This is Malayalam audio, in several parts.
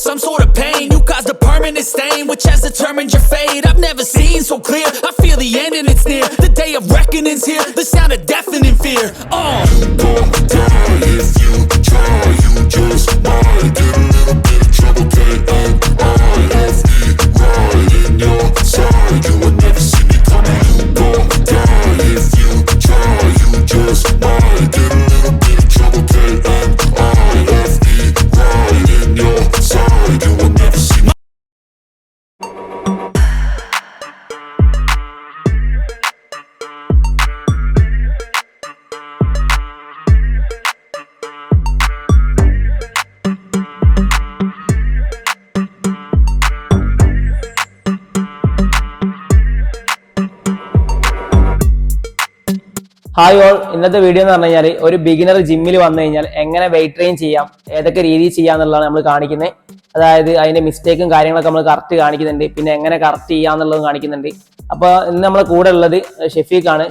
some sort of pain. You caused a permanent stain, which has determined your fate. I've never seen so clear, I feel the end and it's near. The day of reckoning's here, the sound of deafening fear. You gon' die if you try, you just might get a little bit of trouble, K-N-I-F-E, right in your side, you will never see me coming. You gon' die if you try, you just might get a little bit of trouble, K-N-I-F-E, right in your side, you will never see me. Hi all, ഇന്നത്തെ വീഡിയോ എന്ന് പറഞ്ഞു കഴിഞ്ഞാൽ ഒരു ബിഗിനർ ജിമ്മിൽ വന്നു കഴിഞ്ഞാൽ എങ്ങനെ വെയിറ്റ് ട്രെയിൻ ചെയ്യാം, ഏതൊക്കെ രീതിയിൽ ചെയ്യാം എന്നുള്ളതാണ് നമ്മൾ കാണിക്കുന്നത്. അതായത് അതിന്റെ മിസ്റ്റേക്കും കാര്യങ്ങളൊക്കെ നമ്മൾ കറക്റ്റ് കാണിക്കുന്നുണ്ട്, പിന്നെ എങ്ങനെ കറക്റ്റ് ചെയ്യാന്നുള്ളതും കാണിക്കുന്നുണ്ട്. അപ്പോൾ ഇന്ന് നമ്മളെ കൂടെ ഉള്ളത് ഷെഫീഖാണ്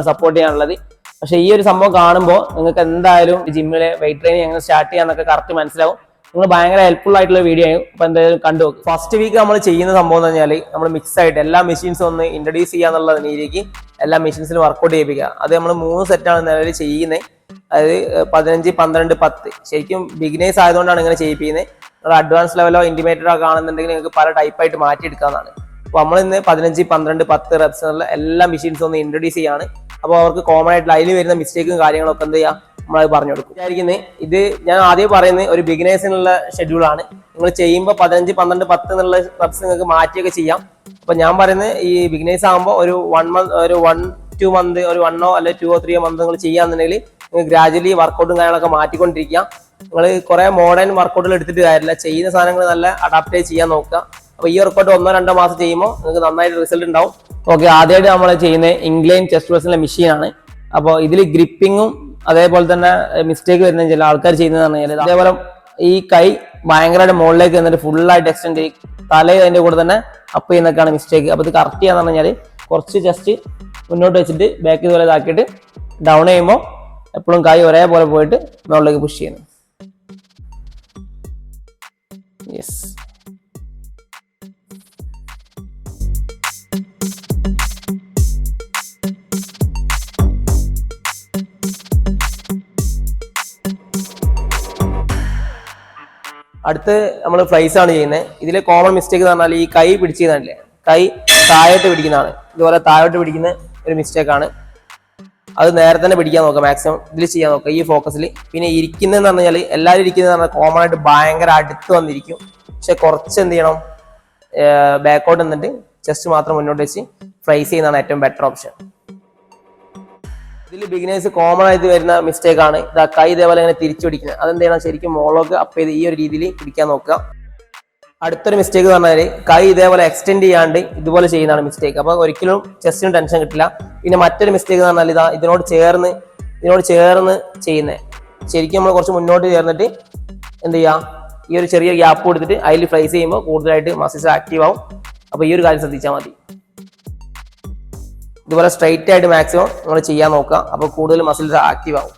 സപ്പോർട്ട് ചെയ്യാനുള്ളത്. പക്ഷേ ഈ ഒരു സംഭവം കാണുമ്പോൾ നിങ്ങൾക്ക് എന്തായാലും ജിമ്മിലെ വെയിറ്റ് ട്രെയിനിങ് എങ്ങനെ സ്റ്റാർട്ട് ചെയ്യാന്നൊക്കെ കറക്റ്റ് മനസ്സിലാവും. നിങ്ങൾ ഭയങ്കര ഹെൽപ്ഫുൾ ആയിട്ടുള്ള വീഡിയോ ആയും. അപ്പോൾ എന്തായാലും കണ്ടു നോക്കും. ഫസ്റ്റ് വീക്ക് നമ്മൾ ചെയ്യുന്ന സംഭവം എന്ന് പറഞ്ഞാൽ നമ്മൾ മിക്സ് ആയിട്ട് എല്ലാ മെഷീൻസും ഒന്ന് ഇൻട്രൊഡ്യൂസ് ചെയ്യാന്നുള്ള രീതിക്ക് എല്ലാ മെഷീൻസിലും വർക്കൗട്ട് ചെയ്യിപ്പിക്കുക. അത് നമ്മൾ 3 സെറ്റാണ് നിലവിൽ ചെയ്യുന്നത്. അതായത് 15, 12, 10. ശരിക്കും ബിഗിനേഴ്സ് ആയതുകൊണ്ടാണ് ഇങ്ങനെ ചെയ്യിപ്പിക്കുന്നത്. നിങ്ങൾ അഡ്വാൻസ് ലെവലോ ഇന്റിമേറ്റഡോ കാണുന്നുണ്ടെങ്കിൽ നിങ്ങൾക്ക് പല ടൈപ്പായിട്ട് മാറ്റിയെടുക്കാവുന്നതാണ്. അപ്പോൾ നമ്മൾ ഇന്ന് 15, 12, 10 റെപ്സ് എന്നുള്ള എല്ലാ മെഷീൻസും ഒന്ന് ഇൻട്രൊഡ്യൂസ് ചെയ്യാണ്. അപ്പോൾ അവർക്ക് കോമൺ ആയിട്ട് അതിൽ വരുന്ന മിസ്റ്റേക്കും കാര്യങ്ങളൊക്കെ എന്ത് ചെയ്യുക, നമ്മളത് പറഞ്ഞു കൊടുക്കും. വിചാരിക്കുന്നത് ഇത് ഞാൻ ആദ്യം പറയുന്നത് ഒരു ബിഗിനേഴ്സിനുള്ള ഷെഡ്യൂളാണ്. നിങ്ങൾ ചെയ്യുമ്പോൾ 15, 12, 10 എന്നുള്ള റെപ്സ് നിങ്ങൾക്ക് മാറ്റിയൊക്കെ ചെയ്യാം. അപ്പൊ ഞാൻ പറയുന്നത് ഈ ബിഗിനേഴ്സ് ആകുമ്പോൾ ഒരു 1-2 മന്ത്, ഒരു 1 അല്ലെങ്കിൽ 2 or 3 മന്ത് നിങ്ങൾ ചെയ്യാന്നുണ്ടെങ്കിൽ നിങ്ങൾ ഗ്രാജുവലി വർക്കൗട്ടും കാര്യങ്ങളൊക്കെ മാറ്റിക്കൊണ്ടിരിക്കുക. നിങ്ങൾ കുറെ മോഡേൺ വർക്കൗട്ടുകൾ എടുത്തിട്ട് കാര്യമില്ല, ചെയ്യുന്ന സാധനങ്ങൾ നല്ല അഡാപ്റ്റ് ചെയ്യാൻ നോക്കുക. അപ്പൊ ഈ വർക്കൗട്ട് 1-2 മാസം ചെയ്യുമ്പോൾ നിങ്ങൾക്ക് നന്നായിട്ട് റിസൾട്ട് ഉണ്ടാവും. ഓക്കെ, ആദ്യമായിട്ട് നമ്മൾ ചെയ്യുന്നത് ഇംഗ്ലൈൻ ചെസ്റ്റ് പ്രസ്സിലെ മെഷീനാണ്. അപ്പോൾ ഇതിൽ ഗ്രിപ്പിങ്ങും അതേപോലെ തന്നെ മിസ്റ്റേക്ക് വരുന്ന ചില ആൾക്കാർ ചെയ്യുന്നതെന്ന് പറഞ്ഞാൽ അതേപോലെ ഈ കൈ ഭയങ്കരമായിട്ട് മുകളിലേക്ക് വന്നിട്ട് ഫുള്ളായിട്ട് എക്സ്റ്റെൻഡ് ചെയ്യും, തല അതിന്റെ കൂടെ തന്നെ അപ്പ് ചെയ്യുന്നൊക്കെയാണ് മിസ്റ്റേക്ക്. അപ്പോൾ ഇത് കറക്റ്റ് ചെയ്യാന്ന് പറഞ്ഞാൽ കുറച്ച് ജസ്റ്റ് മുന്നോട്ട് വെച്ചിട്ട് ബാക്ക് ഇതുപോലെ ഇതാക്കിയിട്ട് ഡൗൺ ചെയ്യുമ്പോൾ എപ്പോഴും കൈ ഒരേപോലെ പോയിട്ട് മുകളിലേക്ക് പുഷ് ചെയ്യുന്നു. യെസ്. അടുത്ത് നമ്മൾ ഫ്ലൈസ് ആണ് ചെയ്യുന്നത്. ഇതിൽ കോമൺ മിസ്റ്റേക്ക് എന്ന് പറഞ്ഞാൽ ഈ കൈ പിടിച്ചിരുന്നല്ലേ, കൈ താഴോട്ട് പിടിക്കുന്നതാണ്. ഇതുപോലെ താഴോട്ട് പിടിക്കുന്ന ഒരു മിസ്റ്റേക്കാണ്. അത് നേരെ തന്നെ പിടിക്കാൻ നോക്കുക, മാക്സിമം ഇതിൽ ചെയ്യാൻ നോക്കുക ഈ ഫോക്കസിൽ. പിന്നെ ഇരിക്കുന്നതെന്ന് പറഞ്ഞാൽ എല്ലാവരും ഇരിക്കുന്നതെന്ന് പറഞ്ഞാൽ കോമൺ ആയിട്ട് ഭയങ്കര അടുത്ത് വന്നിരിക്കും. പക്ഷെ കുറച്ച് എന്ത് ചെയ്യണം, ബാക്കോട്ട് നിന്നിട്ട് ചെസ്റ്റ് മാത്രം മുന്നോട്ട് വെച്ച് ഫ്ലൈസ് ചെയ്യുന്നതാണ് ഏറ്റവും ബെറ്റർ ഓപ്ഷൻ. ഇതിൽ ബിഗിനേഴ്സ് കോമൺ ആയിട്ട് വരുന്ന മിസ്റ്റേക്ക് ആണ് ഇതാ കൈ ഇതേപോലെ ഇങ്ങനെ തിരിച്ചു പിടിക്കുന്നത്. അതെന്ത് ചെയ്യണം, ശരിക്കും മോളോക്ക് അപ്പ് ചെയ്ത് ഈ ഒരു രീതിയിൽ പിടിക്കാൻ നോക്കുക. അടുത്തൊരു മിസ്റ്റേക്ക് എന്ന് പറഞ്ഞാൽ കൈ ഇതേപോലെ എക്സ്റ്റെൻഡ് ചെയ്യാണ്ട് ഇതുപോലെ ചെയ്യുന്നതാണ് മിസ്റ്റേക്ക്. അപ്പോൾ ഒരിക്കലും ചെസ്റ്റിന് ടെൻഷൻ കിട്ടില്ല. പിന്നെ മറ്റൊരു മിസ്റ്റേക്ക് എന്ന് പറഞ്ഞാൽ ഇതാ ഇതിനോട് ചേർന്ന് ചെയ്യുന്നത്. ശരിക്കും നമ്മൾ കുറച്ച് മുന്നോട്ട് ചേർന്നിട്ട് എന്ത് ചെയ്യുക, ഈ ഒരു ചെറിയ ഗ്യാപ്പ് കൊടുത്തിട്ട് അതിൽ ഫ്ലൈസ് ചെയ്യുമ്പോൾ കൂടുതലായിട്ട് മസിൽസ് ആക്റ്റീവ് ആവും. അപ്പോൾ ഈ ഒരു കാര്യം ശ്രദ്ധിച്ചാൽ മതി. ഇതുപോലെ സ്ട്രൈറ്റ് ആയിട്ട് മാക്സിമം നിങ്ങൾ ചെയ്യാൻ നോക്കുക, അപ്പോൾ കൂടുതൽ മസിൽസ് ആക്റ്റീവ് ആവും.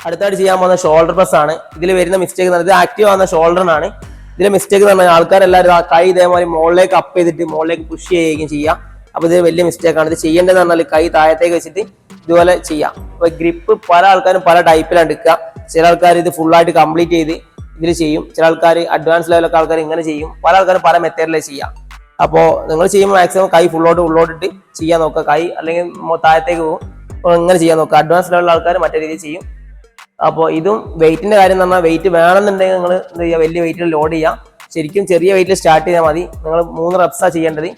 അടുത്തായിട്ട് ചെയ്യാൻ പോകുന്ന ഷോൾഡർ പ്രസ് ആണ്. ഇതിൽ വരുന്ന മിസ്റ്റേക്ക് എന്ന് പറഞ്ഞാൽ ഇത് ആക്റ്റീവ് ആവുന്ന ഷോൾഡറിനാണ്. ഇതിലെ മിസ്റ്റേക്ക് എന്ന് പറഞ്ഞാൽ ആൾക്കാരെല്ലാവരും ആ കൈ ഇതേപോലെ മുകളിലേക്ക് അപ്പ് ചെയ്തിട്ട് മുകളിലേക്ക് പുഷ് ചെയ്യുകയും ചെയ്യാം. അപ്പോൾ ഇത് വലിയ മിസ്റ്റേക്കാണ്. ഇത് ചെയ്യേണ്ടതെന്ന് പറഞ്ഞാൽ കൈ താഴത്തേക്ക് വെച്ചിട്ട് ഇതുപോലെ ചെയ്യാം. അപ്പോൾ ഗ്രിപ്പ് പല ആൾക്കാരും പല ടൈപ്പിലാണ് എടുക്കുക. ചില ആൾക്കാർ ഇത് ഫുള്ളായിട്ട് കംപ്ലീറ്റ് ചെയ്ത് ഇതിൽ ചെയ്യും, ചില ആൾക്കാർ അഡ്വാൻസ് ലെവലൊക്കെ ആൾക്കാർ ഇങ്ങനെ ചെയ്യും, പല ആൾക്കാരും പല മെത്തേഡിലേ ചെയ്യാം. അപ്പോൾ നിങ്ങൾ ചെയ്യുമ്പോൾ മാക്സിമം കൈ ഉള്ളോട്ടിട്ട് ചെയ്യാൻ നോക്കുക. കൈ അല്ലെങ്കിൽ താഴത്തേക്ക് പോകും, അപ്പോൾ ഇങ്ങനെ ചെയ്യാൻ നോക്കുക. അഡ്വാൻസ് ലെവലുള്ള ആൾക്കാർ മറ്റേ രീതിയിൽ ചെയ്യും. അപ്പോൾ ഇതും വെയിറ്റിന്റെ കാര്യം എന്ന് പറഞ്ഞാൽ വെയിറ്റ് വേണമെന്നുണ്ടെങ്കിൽ നിങ്ങൾ എന്ത് ചെയ്യുക, വലിയ വെയിറ്റിൽ ലോഡ് ചെയ്യാം. ശരിക്കും ചെറിയ വെയിറ്റിൽ സ്റ്റാർട്ട് ചെയ്താൽ മതി. നിങ്ങൾ 3 റെപ്സാണ് ചെയ്യേണ്ടത്.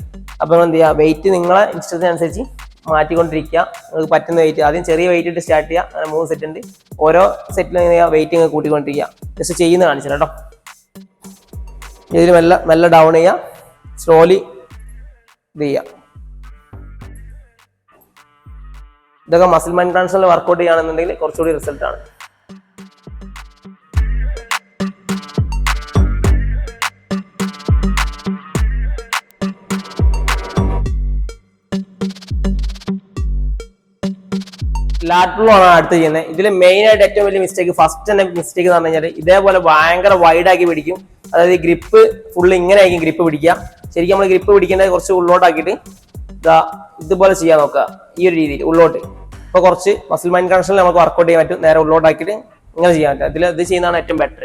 അപ്പോൾ എന്ത് ചെയ്യുക, വെയിറ്റ് നിങ്ങളെ ഇഷ്ടത്തിനനുസരിച്ച് മാറ്റിക്കൊണ്ടിരിക്കുക. നിങ്ങൾക്ക് പറ്റുന്ന വെയിറ്റ് ആദ്യം ചെറിയ വെയിറ്റ് ഇട്ട് സ്റ്റാർട്ട് ചെയ്യുക. അങ്ങനെ 3 സെറ്റ് ഉണ്ട്. ഓരോ സെറ്റിലും വെയിറ്റ് കൂട്ടിക്കൊണ്ടിരിക്കുക. ജസ്റ്റ് ചെയ്യുന്ന കാണിച്ചു കേട്ടോ. ഇതിൽ മെല്ലെ ഡൗൺ ചെയ്യുക, സ്ലോലി ഇത് ചെയ്യുക. ഇതൊക്കെ മസിൽ മെയിൻ്റനൻസിൽ വർക്കൗട്ട് ചെയ്യുകയാണെന്നുണ്ടെങ്കിൽ കുറച്ചുകൂടി റിസൾട്ടാണ്. ലാറ്ററൽ ആണ് അടുത്ത് ചെയ്യുന്നത്. ഇതിൽ മെയിൻ ആയിട്ട് ഏറ്റവും വലിയ മിസ്റ്റേക്ക്, ഫസ്റ്റ് തന്നെ മിസ്റ്റേക്ക് എന്ന് പറഞ്ഞു കഴിഞ്ഞാൽ ഇതേപോലെ ഭയങ്കര വൈഡ് ആക്കി പിടിക്കും. അതായത് ഈ ഗ്രിപ്പ് ഫുള്ള് ഇങ്ങനെ ആയിരിക്കും ഗ്രിപ്പ് പിടിക്കുക. ശരിക്കും നമ്മൾ ഗ്രിപ്പ് പിടിക്കേണ്ടത് കുറച്ച് ഉള്ളോട്ടാക്കിയിട്ട് ഇതുപോലെ ചെയ്യാൻ നോക്കുക, ഈ ഒരു രീതിയിൽ ഉള്ളോട്ട്. ഇപ്പൊ കുറച്ച് മസിൽ മൈൻഡ് കണക്ഷനിൽ നമുക്ക് വർക്കൗട്ട് ചെയ്യാൻ പറ്റും. നേരെ ഉള്ളോട്ടാക്കിയിട്ട് ഇങ്ങനെ ചെയ്യാൻ പറ്റും. ഇത് ചെയ്യുന്നതാണ് ഏറ്റവും ബെറ്റർ.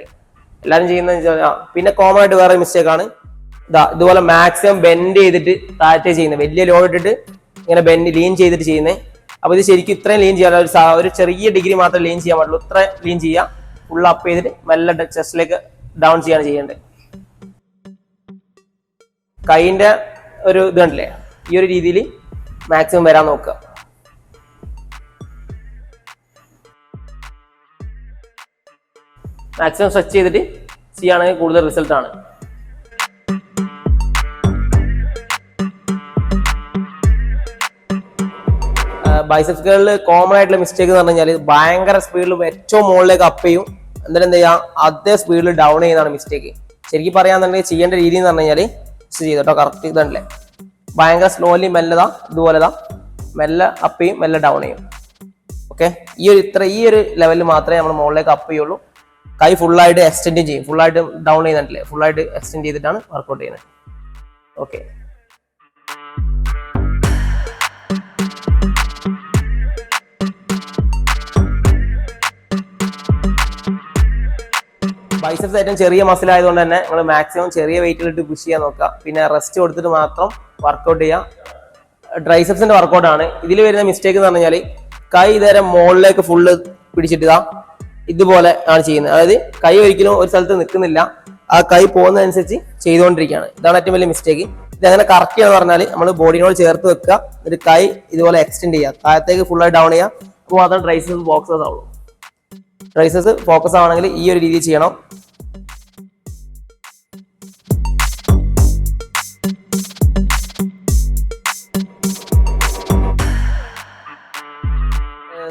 എല്ലാവരും ചെയ്യുന്നത്. പിന്നെ കോമൺ ആയിട്ട് വേറെ മിസ്റ്റേക്ക് ആണ് ഇതുപോലെ മാക്സിമം ബെൻഡ് ചെയ്തിട്ട് താഴത്തെ ചെയ്യുന്നത്. വലിയ ലോഡ് ഇട്ടിട്ട് ഇങ്ങനെ ലീൻ ചെയ്തിട്ട് ചെയ്യുന്നത്. അപ്പൊ ഇത് ശരിക്കും ഇത്രയും ലീൻ ചെയ്യാൻ ഒരു ചെറിയ ഡിഗ്രി മാത്രമേ ലീൻ ചെയ്യാൻ പാടുള്ളൂ. ഇത്ര ലീൻ ചെയ്യുക, ഫുൾ അപ്പ് ചെയ്തിട്ട് മെല്ലെ ചെസ്റ്റിലേക്ക് ഡൗൺ ചെയ്യാണ് ചെയ്യേണ്ടത്. കൈന്റെ ഒരു ഇത് കണ്ടില്ലേ, ഈ ഒരു രീതിയിൽ മാക്സിമം വരാൻ നോക്കുക. മാക്സിമം സ്ട്രെച്ച് ചെയ്തിട്ട് ചെയ്യുകയാണെങ്കിൽ കൂടുതൽ റിസൾട്ട് ആണ്. ബൈസെപ്സ് കേളിൽ കോമൺ ആയിട്ടുള്ള മിസ്റ്റേക്ക് എന്ന് പറഞ്ഞു കഴിഞ്ഞാൽ ഭയങ്കര സ്പീഡിൽ ഏറ്റവും മുകളിലേക്ക് അപ്പ് ചെയ്യും, എന്നിട്ട് എന്ത് ചെയ്യാം അതേ സ്പീഡിൽ ഡൗൺ ചെയ്യുന്നതാണ് മിസ്റ്റേക്ക്. ശരിക്കും പറയാന്നുണ്ടെങ്കിൽ ചെയ്യേണ്ട രീതി എന്ന് പറഞ്ഞു കഴിഞ്ഞാൽ ചെയ്തോട്ടോ കറക്റ്റ് ഇതല്ലേ, ഭയങ്കര സ്ലോലി മെല്ലതാ ഇതുപോലെതാ മെല്ലെ അപ്പ് ചെയ്യും, മെല്ലെ ഡൗൺ ചെയ്യും. ഓക്കെ, ഈ ഒരു ലെവലിൽ മാത്രമേ നമ്മൾ മുകളിലേക്ക് അപ്പ് ചെയ്യുള്ളൂ. കൈ ഫുള്ളായിട്ട് എക്സ്റ്റെൻഡ് ചെയ്യും, ഫുള്ളായിട്ട് ഡൗൺ ചെയ്യുന്നുണ്ടല്ലേ, ഫുള്ളായിട്ട് എക്സ്റ്റെൻഡ് ചെയ്തിട്ടാണ് വർക്കൗട്ട് ചെയ്യുന്നത്. ഓക്കെ, ബൈസെപ്സ് ഏറ്റവും ചെറിയ മസിൽ ആയതുകൊണ്ട് തന്നെ നമ്മൾ മാക്സിമം ചെറിയ വെയിറ്റിലിട്ട് പുഷ് ചെയ്യാൻ നോക്കുക. പിന്നെ റെസ്റ്റ് കൊടുത്തിട്ട് മാത്രം വർക്കൗട്ട് ചെയ്യാം. ട്രൈസെപ്സിന്റെ വർക്കൗട്ടാണ് ഇതിൽ വരുന്ന മിസ്റ്റേക്ക് എന്ന് പറഞ്ഞാൽ കൈ ഇതേരെ മുകളിലേക്ക് ഫുള്ള് പിടിച്ചിട്ട് ഇതുപോലെ ആണ് ചെയ്യുന്നത്. അതായത് കൈ ഒരിക്കലും ഒരു സ്ഥലത്ത് നിൽക്കുന്നില്ല, ആ കൈ പോകുന്നതനുസരിച്ച് ചെയ്തുകൊണ്ടിരിക്കുകയാണ്. ഇതാണ് ഏറ്റവും വലിയ മിസ്റ്റേക്ക്. ഇതങ്ങനെ കറക്റ്റ് ചെയ്യാന്ന് പറഞ്ഞാൽ നമ്മൾ ബോഡിനോട് ചേർത്ത് വെക്കുക, എന്നിട്ട് കൈ ഇതുപോലെ എക്സ്റ്റെൻഡ് ചെയ്യുക, താഴത്തേക്ക് ഫുള്ളായി ഡൗൺ ചെയ്യുക. അപ്പോൾ മാത്രം ട്രൈസെപ്സ് ഫോക്കസ് ആവുള്ളൂ. ട്രൈസെപ്സ് ഫോക്കസ് ആവണമെങ്കിൽ ഈ ഒരു രീതിയിൽ ചെയ്യണം.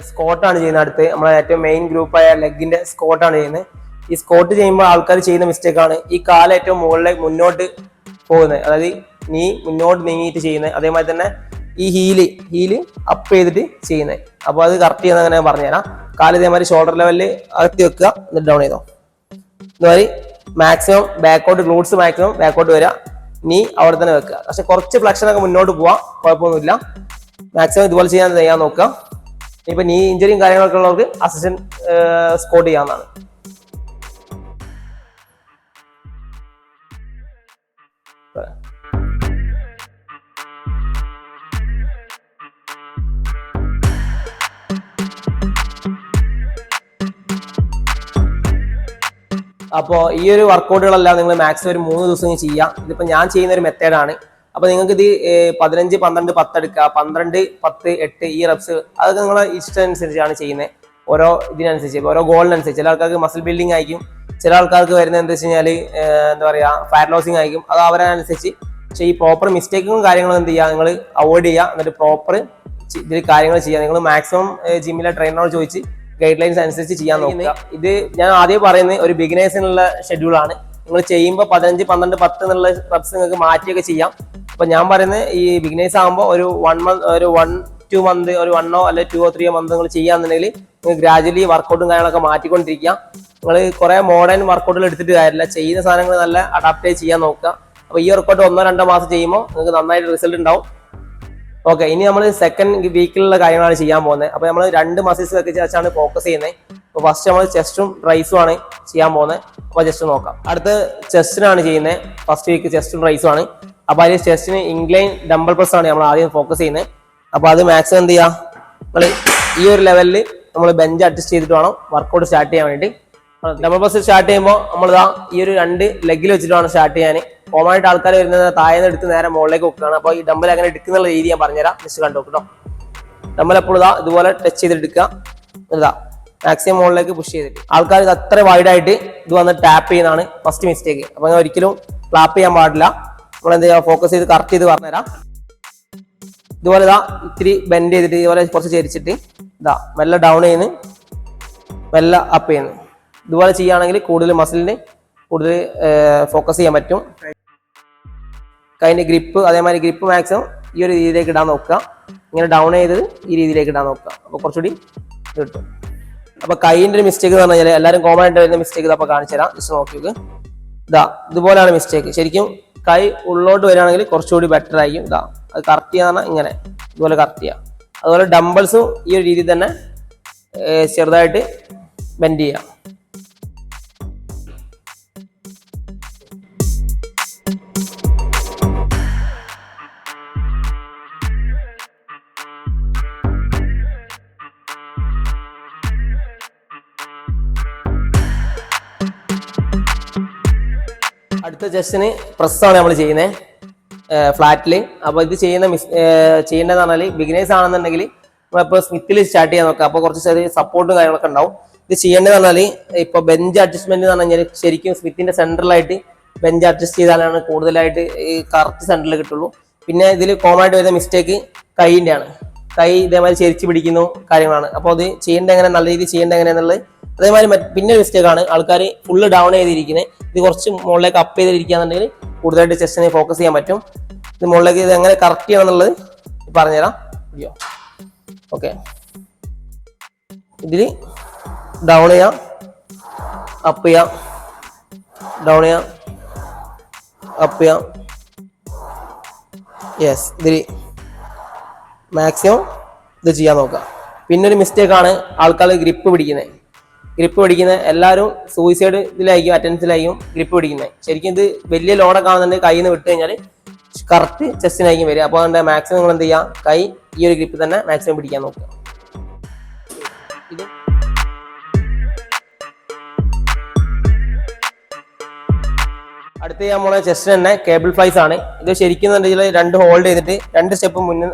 സ്കോട്ടാണ് ചെയ്യുന്നത്. അടുത്ത് നമ്മളെ ഏറ്റവും മെയിൻ ഗ്രൂപ്പായ ലെഗിന്റെ സ്കോട്ടാണ് ചെയ്യുന്നത്. ഈ സ്കോട്ട് ചെയ്യുമ്പോൾ ആൾക്കാർ ചെയ്യുന്ന മിസ്റ്റേക്കാണ് ഈ കാല് ഏറ്റവും മുകളിലേക്ക് മുന്നോട്ട് പോകുന്നത്, അതായത് നീ മുന്നോട്ട് നീങ്ങിയിട്ട് ചെയ്യുന്നത്. അതേമാതിരി തന്നെ ഈ ഹീല് അപ്പ് ചെയ്തിട്ട് ചെയ്യുന്നത്. അപ്പോൾ അത് കറക്റ്റ് ചെയ്യുന്ന അങ്ങനെ പറഞ്ഞുതരാം. കാല് ഇതേമാതിരി ഷോൾഡർ ലെവലിൽ അകത്തി വെക്കുക, എന്നിട്ട് ഡൗൺ ചെയ്തോ. ഇതുമാതിരി മാക്സിമം ബാക്കോട്ട്, ഗ്ലൂട്ട്സ് മാക്സിമം ബാക്കോട്ട് വരിക, നീ അവിടെ തന്നെ വെക്കുക. പക്ഷെ കുറച്ച് ഫ്ലെക്ഷനൊക്കെ മുന്നോട്ട് പോവാം, കുഴപ്പമൊന്നുമില്ല. മാക്സിമം ഇതുപോലെ ചെയ്യാൻ നോക്കുക. ഇപ്പൊ നീ ഇഞ്ചറിയും കാര്യങ്ങളൊക്കെ ഉള്ളവർക്ക് അസിസ്റ്റന്റ് സ്കോട്ട് ചെയ്യാവുന്നതാണ്. അപ്പോൾ ഈ ഒരു വർക്കൗട്ടുകളെല്ലാം നിങ്ങൾ മാക്സിമം ഒരു 3 ദിവസം ചെയ്യാം. ഇതിപ്പോൾ ഞാൻ ചെയ്യുന്ന ഒരു മെത്തേഡാണ്. അപ്പോൾ നിങ്ങൾക്ക് ഇത് 15, 12, 10 എടുക്കുക, 12, 10, 8 ഈ റെപ്സ് അതൊക്കെ നിങ്ങളെ ഇഷ്ടം അനുസരിച്ചാണ് ചെയ്യുന്നത്. ഓരോ ഇതിനനുസരിച്ച്, ഓരോ ഗോളിനനുസരിച്ച്. ചില ആൾക്കാർക്ക് മസിൽ ബിൽഡിംഗ് ആയിരിക്കും, ചില ആൾക്കാർക്ക് വരുന്നത് എന്താ വെച്ച് കഴിഞ്ഞാൽ എന്താ പറയുക ഫാറ്റ് ലോസിങ് ആയിരിക്കും. അത് അവരനുസരിച്ച്. പക്ഷേ ഈ പ്രോപ്പർ മിസ്റ്റേക്കും കാര്യങ്ങളും എന്ത് ചെയ്യുക, നിങ്ങൾ അവോയ്ഡ് ചെയ്യുക. എന്നിട്ട് പ്രോപ്പർ ഇതിൽ കാര്യങ്ങൾ ചെയ്യുക. നിങ്ങൾ മാക്സിമം ജിമ്മിലെ ട്രെയിനറോട് ചോദിച്ച് ഗൈഡ് ലൈൻസ് അനുസരിച്ച് ചെയ്യാൻ നോക്കുക. ഇത് ഞാൻ ആദ്യം പറയുന്നത് ഒരു ബിഗിനേഴ്സിനുള്ള ഷെഡ്യൂളാണ്. നിങ്ങൾ ചെയ്യുമ്പോൾ 15, 12, 10 എന്നുള്ള റെപ്സ് നിങ്ങൾക്ക് മാറ്റിയൊക്കെ ചെയ്യാം. അപ്പൊ ഞാൻ പറയുന്നത് ഈ ബിഗിനേഴ്സ് ആകുമ്പോൾ ഒരു 1-2 മന്ത്, ഒരു 1 അല്ലെങ്കിൽ 2 or 3 മന്ത് നിങ്ങൾ ചെയ്യാന്നുണ്ടെങ്കിൽ നിങ്ങൾ ഗ്രാജുവലി വർക്കൗട്ടും കാര്യങ്ങളൊക്കെ മാറ്റിക്കൊണ്ടിരിക്കുക. നിങ്ങൾ കുറെ മോഡേൺ വർക്കൗട്ടുകൾ എടുത്തിട്ട് കാര്യമില്ല, ചെയ്യുന്ന സാധനങ്ങൾ നല്ല അഡാപ്റ്റ് ചെയ്യാൻ നോക്കുക. അപ്പൊ ഈ വർക്കൗട്ട് 1-2 മാസം ചെയ്യുമ്പോൾ നിങ്ങൾക്ക് നന്നായിട്ട് റിസൾട്ട് ഉണ്ടാവും. ഓക്കെ, ഇനി നമ്മൾ സെക്കൻഡ് വീക്കിലുള്ള കാര്യങ്ങളാണ് ചെയ്യാൻ പോകുന്നത്. അപ്പൊ നമ്മൾ 2 മസിൽസ് ഒക്കെ വെച്ചാണ് ഫോക്കസ് ചെയ്യുന്നത്. അപ്പൊ ഫസ്റ്റ് നമ്മൾ ചെസ്റ്റും റൈസും ആണ് ചെയ്യാൻ പോകുന്നത്. അപ്പൊ ജസ്റ്റ് നോക്കാം. അടുത്ത് ചെസ്റ്റിനാണ് ചെയ്യുന്നത്. ഫസ്റ്റ് വീക്ക് ചെസ്റ്റും റൈസും ആണ്. അപ്പൊ അതിൽ ചെസ്റ്റിന് ഇൻക്ലൈൻ ഡംബൽ പ്രസ് ആണ് നമ്മൾ ആദ്യം ഫോക്കസ് ചെയ്യുന്നത്. അപ്പൊ അത് മാക്സിമം എന്ത് ചെയ്യാം, നമ്മൾ ഈ ഒരു ലെവലിൽ നമ്മൾ ബെഞ്ച് അഡ്ജസ്റ്റ് ചെയ്തിട്ട് വേണം വർക്കൗട്ട് സ്റ്റാർട്ട് ചെയ്യാൻ വേണ്ടി. ഡബിൾ പ്രസ് സ്റ്റാർട്ട് ചെയ്യുമ്പോൾ നമ്മളിതാ ഈ ഒരു 2 ലെഗിൽ വെച്ചിട്ട് വേണം സ്റ്റാർട്ട് ചെയ്യാൻ. കോമൺ ആയിട്ട് ആൾക്കാർ വരുന്നത് താഴെ എടുത്ത് നേരെ മുകളിലേക്ക് വെക്കുകയാണ്. അപ്പോൾ ഈ ഡമ്പൽ അങ്ങനെ എടുക്കുന്ന രീതി ഞാൻ പറഞ്ഞുതരാം, ജസ്റ്റ് കണ്ടു കേട്ടോ. ഡമ്പൽ എപ്പോഴും ഇതാ ഇതുപോലെ ടച്ച് ചെയ്തിട്ട് എടുക്കുക, ഇതാ മാക്സിമം മുകളിലേക്ക് പുഷ് ചെയ്തിട്ട്. ആൾക്കാർ ഇത് അത്ര വൈഡായിട്ട് ഇത് വന്ന് ടാപ്പ് ചെയ്യുന്നതാണ് ഫസ്റ്റ് മിസ്റ്റേക്ക്. അപ്പൊ അങ്ങനെ ഒരിക്കലും ക്ലാപ്പ് ചെയ്യാൻ പാടില്ല. നമ്മൾ എന്ത് ചെയ്യുക, ഫോക്കസ് ചെയ്ത് കറക്റ്റ് ചെയ്ത് പറഞ്ഞുതരാം. ഇതുപോലെ ഇതാ ഇത്തിരി ബെൻഡ് ചെയ്തിട്ട് ഇതുപോലെ കുറച്ച് ചരിച്ചിട്ട് ഇതാ മെല്ലെ ഡൗൺ ചെയ്യുന്നു, മെല്ലെ അപ്പ് ചെയ്യുന്നു. ഇതുപോലെ ചെയ്യുകയാണെങ്കിൽ കൂടുതൽ മസിലിന് കൂടുതൽ ഫോക്കസ് ചെയ്യാൻ പറ്റും. കൈൻ്റെ ഗ്രിപ്പ് അതേമാതിരി ഗ്രിപ്പ് മാക്സിമം ഈ ഒരു രീതിയിലേക്ക് ഇടാൻ നോക്കുക. ഇങ്ങനെ ഡൗൺ ചെയ്ത് ഈ രീതിയിലേക്ക് ഇടാൻ നോക്കുക. അപ്പോൾ കുറച്ചുകൂടി കിട്ടും. അപ്പൊ കൈയിന്റെ ഒരു മിസ്റ്റേക്ക് എന്ന് പറഞ്ഞാൽ എല്ലാവരും കോമൺ ആയിട്ട് വരുന്ന മിസ്റ്റേക്ക് ഇതപ്പോൾ കാണിച്ചു തരാം. ജസ്റ്റ് നോക്കിയത് ഇതാ ഇതുപോലെയാണ് മിസ്റ്റേക്ക്. ശരിക്കും കൈ ഉള്ളോട്ട് വരികയാണെങ്കിൽ കുറച്ചുകൂടി ബെറ്റർ ആയിരിക്കും. ഇതാ അത് കറക്റ്റ് ചെയ്യാന്ന് ഇങ്ങനെ ഇതുപോലെ കറക്റ്റ് ചെയ്യാം. അതുപോലെ ഡംബിൾസും ഈ ഒരു രീതിയിൽ തന്നെ ചെറുതായിട്ട് ബെൻഡ് ചെയ്യാം. അടുത്ത ചെസ്റ്റിന് പ്രസ്സാണ് നമ്മൾ ചെയ്യുന്നത് ഫ്ലാറ്റിൽ. അപ്പോൾ ഇത് ചെയ്യേണ്ടതെന്ന് പറഞ്ഞാൽ ബിഗിനേഴ്സ് ആണെന്നുണ്ടെങ്കിൽ നമ്മളിപ്പോൾ സ്മിത്തിൽ സ്റ്റാർട്ട് ചെയ്യാൻ നോക്കാം. അപ്പോൾ കുറച്ച് ചെറിയ സപ്പോർട്ടും കാര്യങ്ങളൊക്കെ ഉണ്ടാവും. ഇത് ചെയ്യേണ്ടതെന്ന് പറഞ്ഞാൽ ഇപ്പോൾ ബെഞ്ച് അഡ്ജസ്റ്റ്മെന്റ് എന്ന് പറഞ്ഞു കഴിഞ്ഞാൽ ശരിക്കും സ്മിത്തിന്റെ സെൻട്രലായിട്ട് ബെഞ്ച് അഡ്ജസ്റ്റ് ചെയ്താലാണ് കൂടുതലായിട്ട് ഈ കറക്റ്റ് സെൻറ്ററിൽ കിട്ടുള്ളൂ. പിന്നെ ഇതിൽ കോമൺ ആയിട്ട് വരുന്ന മിസ്റ്റേക്ക് കൈയിൻ്റെ ആണ്. കൈ ഇതേമാതിരി ചെരിച്ച് പിടിക്കുന്നു കാര്യങ്ങളാണ്. അപ്പോൾ അത് ചെയ്യേണ്ട എങ്ങനെ, നല്ല രീതിയിൽ ചെയ്യേണ്ട എങ്ങനെയാണെന്നുള്ളത്. അതേമാതിരി പിന്നെ ഒരു മിസ്റ്റേക്കാണ് ആൾക്കാർ ഫുള്ള് ഡൗൺ ചെയ്തിരിക്കുന്നത്. ഇത് കുറച്ച് മുകളിലേക്ക് അപ്പ് ചെയ്തിരിക്കുകയാണെന്നുണ്ടെങ്കിൽ കൂടുതലായിട്ട് ചെസ്റ്റിനെ ഫോക്കസ് ചെയ്യാൻ പറ്റും. ഇത് മുകളിലേക്ക് ഇത് എങ്ങനെ കറക്റ്റ് ചെയ്യണം എന്നുള്ളത് പറഞ്ഞുതരാം. അയ്യോ ഓക്കെ, ഇതിൽ ഡൗൺ ചെയ്യാം, അപ്പ് ചെയ്യാം, ഡൗൺ ചെയ്യാം, അപ്പ് ചെയ്യാം. യെസ്, ഇതിൽ മാക്സിമം ഇത് ചെയ്യാൻ നോക്കാം. പിന്നൊരു മിസ്റ്റേക്കാണ് ആൾക്കാർ ഗ്രിപ്പ് പിടിക്കുന്നത്. ഗ്രിപ്പ് പിടിക്കുന്നത് എല്ലാവരും സൂയിസൈഡ് ഇതിലായിരിക്കും, അറ്റൻസിലായിരിക്കും ഗ്രിപ്പ് പിടിക്കുന്നത്. ശരിക്കും ഇത് വലിയ ലോഡൊക്കെ ആണെന്നുണ്ടെങ്കിൽ കയ്യിൽ നിന്ന് വിട്ട് കഴിഞ്ഞാൽ കറക്റ്റ് ചെസ്റ്റിനായിരിക്കും വരിക. അപ്പോൾ അതിൻ്റെ മാക്സിമം നിങ്ങൾ എന്ത് ചെയ്യുക, കൈ ഈ ഒരു ഗ്രിപ്പ് തന്നെ മാക്സിമം പിടിക്കാൻ നോക്കുക. ഇത് അടുത്ത് ചെയ്യാൻ പോണ ചെസ്റ്റിന് തന്നെ കേബിൾ ഫ്ലൈസ് ആണ്. ഇത് ശരിക്കും രണ്ട് ഹോൾഡ് ചെയ്തിട്ട് 2 സ്റ്റെപ്പ്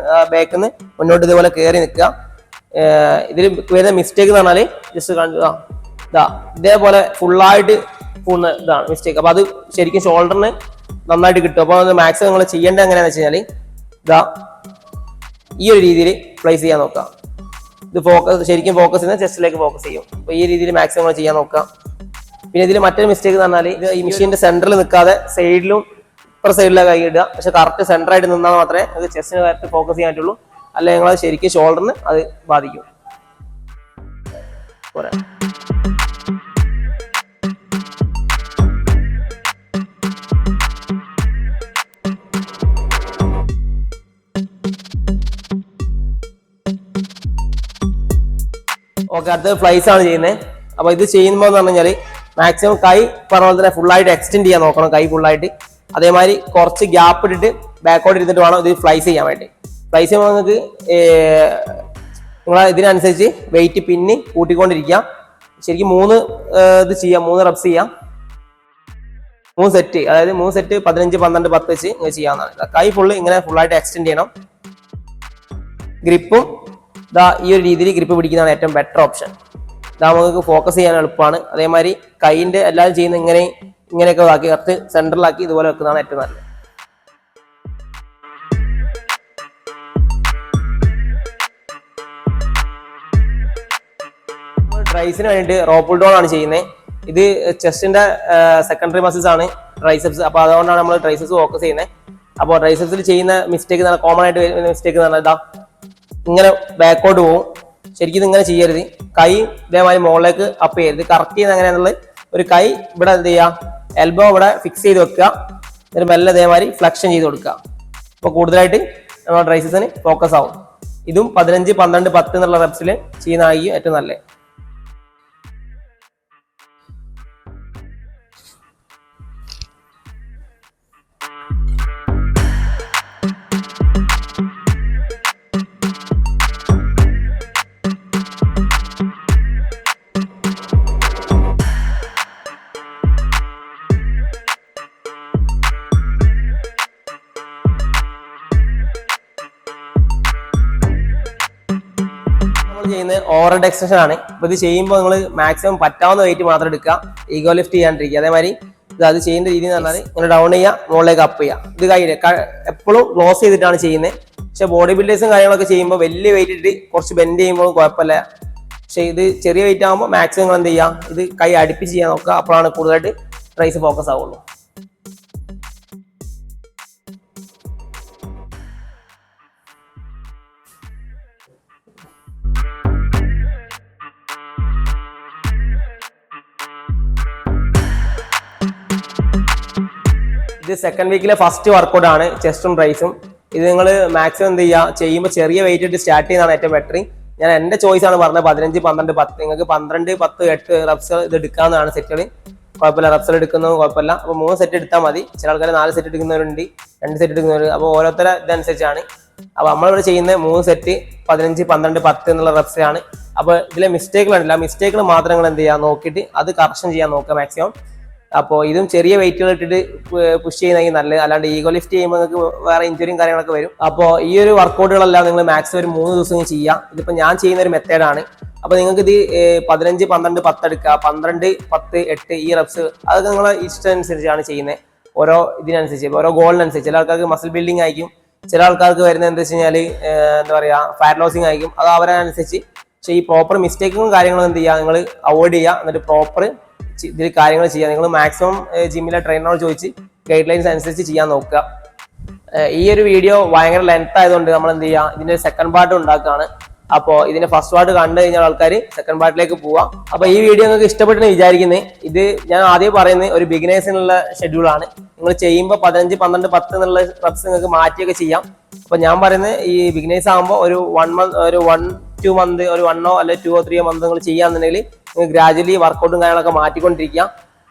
ബാക്കിൽ നിന്ന് മുന്നോട്ട് ഇതുപോലെ കയറി നിൽക്കുക. ഇതിൽ വരുന്ന മിസ്റ്റേക്ക് എന്ന് പറഞ്ഞാൽ ജസ്റ്റ് കാണിക്കുക, ഇതേപോലെ ഫുള്ളായിട്ട് പോകുന്ന ഇതാണ് മിസ്റ്റേക്ക്. അപ്പോൾ അത് ശരിക്കും ഷോൾഡറിന് നന്നായിട്ട് കിട്ടും. അപ്പോൾ അത് മാക്സിമം നിങ്ങൾ ചെയ്യേണ്ടത് എങ്ങനെയാണെന്ന് വെച്ച് കഴിഞ്ഞാൽ ഈ ഒരു രീതിയിൽ പ്ലേസ് ചെയ്യാൻ നോക്കുക. ഇത് ശരിക്കും ഫോക്കസ് ചെയ്യുന്ന ചെസ്റ്റിലേക്ക് ഫോക്കസ് ചെയ്യും. അപ്പോൾ ഈ രീതിയിൽ മാക്സിമം നിങ്ങൾ ചെയ്യാൻ നോക്കുക. പിന്നെ ഇതിൽ മറ്റൊരു മിസ്റ്റേക്ക് എന്ന് പറഞ്ഞാൽ ഇത് ഈ മെഷീന്റെ സെന്ററിൽ നിൽക്കാതെ സൈഡിലും ഇപ്പുറ സൈഡിലാണ് കൈ ഇടുക. പക്ഷെ കറക്റ്റ് സെന്ററായിട്ട് നിന്നാൽ മാത്രമേ അത് ചെസ്റ്റിന് കറക്റ്റ് ഫോക്കസ് ചെയ്യാൻ പറ്റുള്ളൂ. അല്ലെ നിങ്ങൾ ശരിക്കും ഷോൾഡറിന് അത് ബാധിക്കും. പോരാ ഓക്കെ, അടുത്തത് ഫ്ലൈസ് ആണ് ചെയ്യുന്നത്. അപ്പൊ ഇത് ചെയ്യുമ്പോൾ എന്ന് പറഞ്ഞു കഴിഞ്ഞാൽ മാക്സിമം കൈ പറഞ്ഞ പോലെ തന്നെ ഫുള്ളായിട്ട് എക്സ്റ്റെൻഡ് ചെയ്യാൻ നോക്കണം. കൈ ഫുള്ളായിട്ട് അതേമാതിരി കുറച്ച് ഗ്യാപ്പ് ഇട്ടിട്ട് ബാക്കോട്ട് ഇരുന്നിട്ട് വേണം ഇത് ഫ്ലൈസ് ചെയ്യാൻ വേണ്ടി. ഫ്ലൈസ് ചെയ്യുമ്പോൾ നിങ്ങൾക്ക് നിങ്ങൾ ഇതിനനുസരിച്ച് വെയിറ്റ് പിന്നി കൂട്ടിക്കൊണ്ടിരിക്കുക. ശരിക്കും 3 ഇത് ചെയ്യാം, 3 റെപ്സ് ചെയ്യാം, 3 സെറ്റ്, അതായത് 3 സെറ്റ് 15, 12, 10 വെച്ച് നിങ്ങൾ ചെയ്യാവുന്നതാണ്. കൈ ഫുള്ള് ഇങ്ങനെ ഫുള്ളായിട്ട് എക്സ്റ്റെൻഡ് ചെയ്യണം. ഗ്രിപ്പും ഈ ഒരു രീതിയിൽ ഗ്രിപ്പ് പിടിക്കുന്നതാണ് ഏറ്റവും ബെറ്റർ ഓപ്ഷൻ. നമുക്ക് ഫോക്കസ് ചെയ്യാൻ എളുപ്പമാണ്. അതേമാതിരി കൈയിന്റെ എല്ലാവരും ചെയ്യുന്ന ഇങ്ങനെയൊക്കെ ആക്കി കറക്റ്റ് സെൻട്രലാക്കി ഇതുപോലെ വെക്കുന്നതാണ് ഏറ്റവും നല്ലത്. ട്രൈസിന് വേണ്ടിയിട്ട് റോപ്പ് പുൾ ഡൗൺ ആണ് ചെയ്യുന്നത്. ഇത് ചെസ്റ്റിന്റെ സെക്കൻഡറി മസിൽസ് ആണ് ട്രൈസെപ്സ്. അപ്പോൾ അതുകൊണ്ടാണ് നമ്മൾ ട്രൈസെപ്സ് ഫോക്കസ് ചെയ്യുന്നത്. അപ്പോൾ ട്രൈസെപ്സിൽ ചെയ്യുന്ന മിസ്റ്റേക്ക് എന്ന് പറഞ്ഞാൽ കോമൺ ആയിട്ട് വരുന്ന മിസ്റ്റേക്ക് എന്ന് പറഞ്ഞാൽ ഇങ്ങനെ ബാക്കോട്ട് പോകും. ശരിക്കും ഇങ്ങനെ ചെയ്യരുത്. കൈ ഇതേമാതിരി മുകളിലേക്ക് അപ്പ് ചെയ്യരുത്. കറക്റ്റ് ചെയ്യുന്ന എങ്ങനെയാണെന്നുള്ളത്, ഒരു കൈ ഇവിടെ എന്ത് ചെയ്യുക, എൽബോ ഇവിടെ ഫിക്സ് ചെയ്ത് വെക്കുക, എന്നിട്ട് മെല്ലെ ഇതേമാതിരി ഫ്ലക്ഷൻ ചെയ്ത് കൊടുക്കുക. അപ്പോൾ കൂടുതലായിട്ട് നമ്മുടെ ട്രൈസെപ്സിന് ഫോക്കസ് ആവും. ഇതും 15, 12, 10 എന്നുള്ള റെപ്സിൽ ചെയ്യുന്നതായിരിക്കും ഏറ്റവും നല്ലത്. ചെയ്യുന്നത് ഓവർ ഹെഡ് എക്സ്റ്റൻഷൻ ആണ്. അപ്പൊ ഇത് ചെയ്യുമ്പോൾ നിങ്ങൾ മാക്സിമം പറ്റാവുന്ന വെയിറ്റ് മാത്രം എടുക്കുക, ഈഗോ ലിഫ്റ്റ് ചെയ്യാണ്ടിരിക്കുക. അതേമാതിരി അത് ചെയ്യുന്ന രീതി എന്ന് പറഞ്ഞാൽ ഇങ്ങനെ ഡൗൺ ചെയ്യുക, മുകളിലേക്ക് അപ്പ് ചെയ്യുക. ഇത് കയ്യിൽ എപ്പോഴും ക്ലോസ് ചെയ്തിട്ടാണ് ചെയ്യുന്നത്. പക്ഷെ ബോഡി ബിൽഡേഴ്സും കാര്യങ്ങളൊക്കെ ചെയ്യുമ്പോൾ വലിയ വെയിറ്റ് ഇട്ട് കുറച്ച് ബെൻഡ് ചെയ്യുമ്പോൾ കുഴപ്പമില്ല. പക്ഷെ ഇത് ചെറിയ വെയിറ്റ് ആകുമ്പോൾ മാക്സിമം എന്ത് ചെയ്യുക, ഇത് കൈ അടുപ്പിച്ച് ചെയ്യാൻ നോക്കുക. അപ്പോഴാണ് കൂടുതലായിട്ട് ട്രൈസ് ഫോക്കസ് ആവുള്ളൂ. ഇത് സെക്കൻഡ് വീക്കിലെ ഫസ്റ്റ് വർക്കൗട്ട് ആണ്, ചെസ്റ്റും ട്രൈസും. ഇത് നിങ്ങൾ മാക്സിമം എന്ത് ചെയ്യുക, ചെയ്യുമ്പോൾ ചെറിയ വെയിറ്റ് ഇട്ട് സ്റ്റാർട്ട് ചെയ്യുന്നതാണ് ഏറ്റവും ബെറ്റർ. ഞാൻ എൻ്റെ ചോയ്സ് ആണ് പറഞ്ഞത് 15, 12, 10. നിങ്ങൾക്ക് 12, 10, 8 റെപ്സ് ഇത് എടുക്കാവുന്നതാണ് സെറ്റുകൾ. കുഴപ്പമില്ല, റെപ്സിൽ എടുക്കുന്നത് കുഴപ്പമില്ല. അപ്പോൾ 3 സെറ്റ് എടുത്താൽ മതി. ചില ആൾക്കാർ 4 സെറ്റ് എടുക്കുന്നവരുണ്ട്, 2 സെറ്റ് എടുക്കുന്നവർ. അപ്പോൾ ഓരോരുത്തര ഇതനുസരിച്ചാണ്. അപ്പോൾ നമ്മളിവിടെ ചെയ്യുന്നത് 3 സെറ്റ് 15, 12, 10 എന്നുള്ള റെപ്സിലാണ്. അപ്പോൾ ഇതിലെ മിസ്റ്റേക്കുകളുണ്ടല്ല, മിസ്റ്റേക്കുകൾ മാത്രം നിങ്ങൾ എന്ത് ചെയ്യുക നോക്കിയിട്ട് അത് കറക്ഷൻ ചെയ്യാൻ നോക്കുക മാക്സിമം. അപ്പോൾ ഇതും ചെറിയ വെയിറ്റുകൾ ഇട്ടിട്ട് പുഷ് ചെയ്യുന്നതെങ്കിൽ നല്ലത്. അല്ലാണ്ട് ഈഗോ ലിഫ്റ്റ് ചെയ്യുമ്പോൾ നിങ്ങൾക്ക് വേറെ ഇഞ്ചുറിയും കാര്യങ്ങളൊക്കെ വരും. അപ്പോൾ ഈ ഒരു വർക്കൗട്ടുകളെല്ലാം നിങ്ങൾ മാക്സിമം ഒരു 3 ദിവസം ചെയ്യാം. ഇതിപ്പോൾ ഞാൻ ചെയ്യുന്ന ഒരു മെത്തേഡാണ്. അപ്പോൾ നിങ്ങൾക്ക് ഇത് 15, 12, 10 എടുക്കുക, 12, 10, 8 ഈ റെപ്സ് അതൊക്കെ നിങ്ങളെ ഇഷ്ടം അനുസരിച്ചാണ് ചെയ്യുന്നത്. ഓരോ ഇതിനനുസരിച്ച്, ഓരോ ഗോളിനനുസരിച്ച്. ചില ആൾക്കാർക്ക് മസിൽ ബിൽഡിംഗ് ആയിരിക്കും, ചില ആൾക്കാർക്ക് വരുന്നത് എന്താ വെച്ച് കഴിഞ്ഞാൽ എന്താ പറയുക ഫാറ്റ് ലോസിങ് ആയിരിക്കും. അത് അവരനുസരിച്ച്. പക്ഷേ ഈ പ്രോപ്പർ മിസ്റ്റേക്കും കാര്യങ്ങളും എന്ത് ചെയ്യുക, നിങ്ങൾ അവോയ്ഡ് ചെയ്യുക. എന്നിട്ട് പ്രോപ്പർ ഇതിൽ കാര്യങ്ങൾ ചെയ്യുക. നിങ്ങൾ മാക്സിമം ജിമ്മിലെ ട്രെയിനറോട് ചോദിച്ച് ഗൈഡ് ലൈൻസ് അനുസരിച്ച് ചെയ്യാൻ നോക്കുക. ഈ ഒരു വീഡിയോ ഭയങ്കര ലെങ്ത് ആയതുകൊണ്ട് നമ്മൾ എന്ത് ചെയ്യുക, ഇതിന്റെ സെക്കൻഡ് പാർട്ട് ഉണ്ടാക്കുകയാണ്. അപ്പോൾ ഇതിന്റെ ഫസ്റ്റ് പാർട്ട് കണ്ടു കഴിഞ്ഞാൽ ആൾക്കാർ സെക്കൻഡ് പാർട്ടിലേക്ക് പോവാം. അപ്പോൾ ഈ വീഡിയോ നിങ്ങൾക്ക് ഇഷ്ടപ്പെട്ടെന്ന് വിചാരിക്കുന്നത്. ഇത് ഞാൻ ആദ്യം പറയുന്നത് ഒരു ബിഗിനേഴ്സിനുള്ള ഷെഡ്യൂളാണ്. നിങ്ങൾ ചെയ്യുമ്പോൾ 15, 12, 10 എന്നുള്ള റെപ്സ് നിങ്ങൾക്ക് മാറ്റിയൊക്കെ ചെയ്യാം. അപ്പോൾ ഞാൻ പറയുന്നത് ഈ ബിഗിനേഴ്സ് ആകുമ്പോൾ ഒരു 1 മന്ത്, ഒരു 1-2 മന്ത്, ഒരു 1 അല്ലെങ്കിൽ 2 or 3 മന്ത് നിങ്ങൾ ചെയ്യാന്നുണ്ടെങ്കിൽ നിങ്ങൾ ഗ്രാജുവലി വർക്കൗട്ടും കാര്യങ്ങളൊക്കെ മാറ്റിക്കൊണ്ടിരിക്കുക.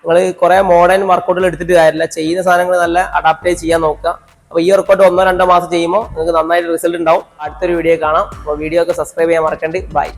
നിങ്ങൾ കുറേ മോഡേൺ വർക്കൗട്ടുകൾ എടുത്തിട്ട് കാര്യമില്ല, ചെയ്യുന്ന സാധനങ്ങൾ നല്ല അഡാപ്റ്റ് ചെയ്യാൻ നോക്കുക. അപ്പോൾ ഈ വർക്കൗട്ട് 1-2 മാസം ചെയ്യുമ്പോൾ നിങ്ങൾക്ക് നന്നായിട്ട് റിസൾട്ട് ഉണ്ടാവും. അടുത്തൊരു വീഡിയോ കാണാം. അപ്പോൾ വീഡിയോ ഒക്കെ സബ്സ്ക്രൈബ് ചെയ്യാൻ മറക്കണ്ട. ബൈ.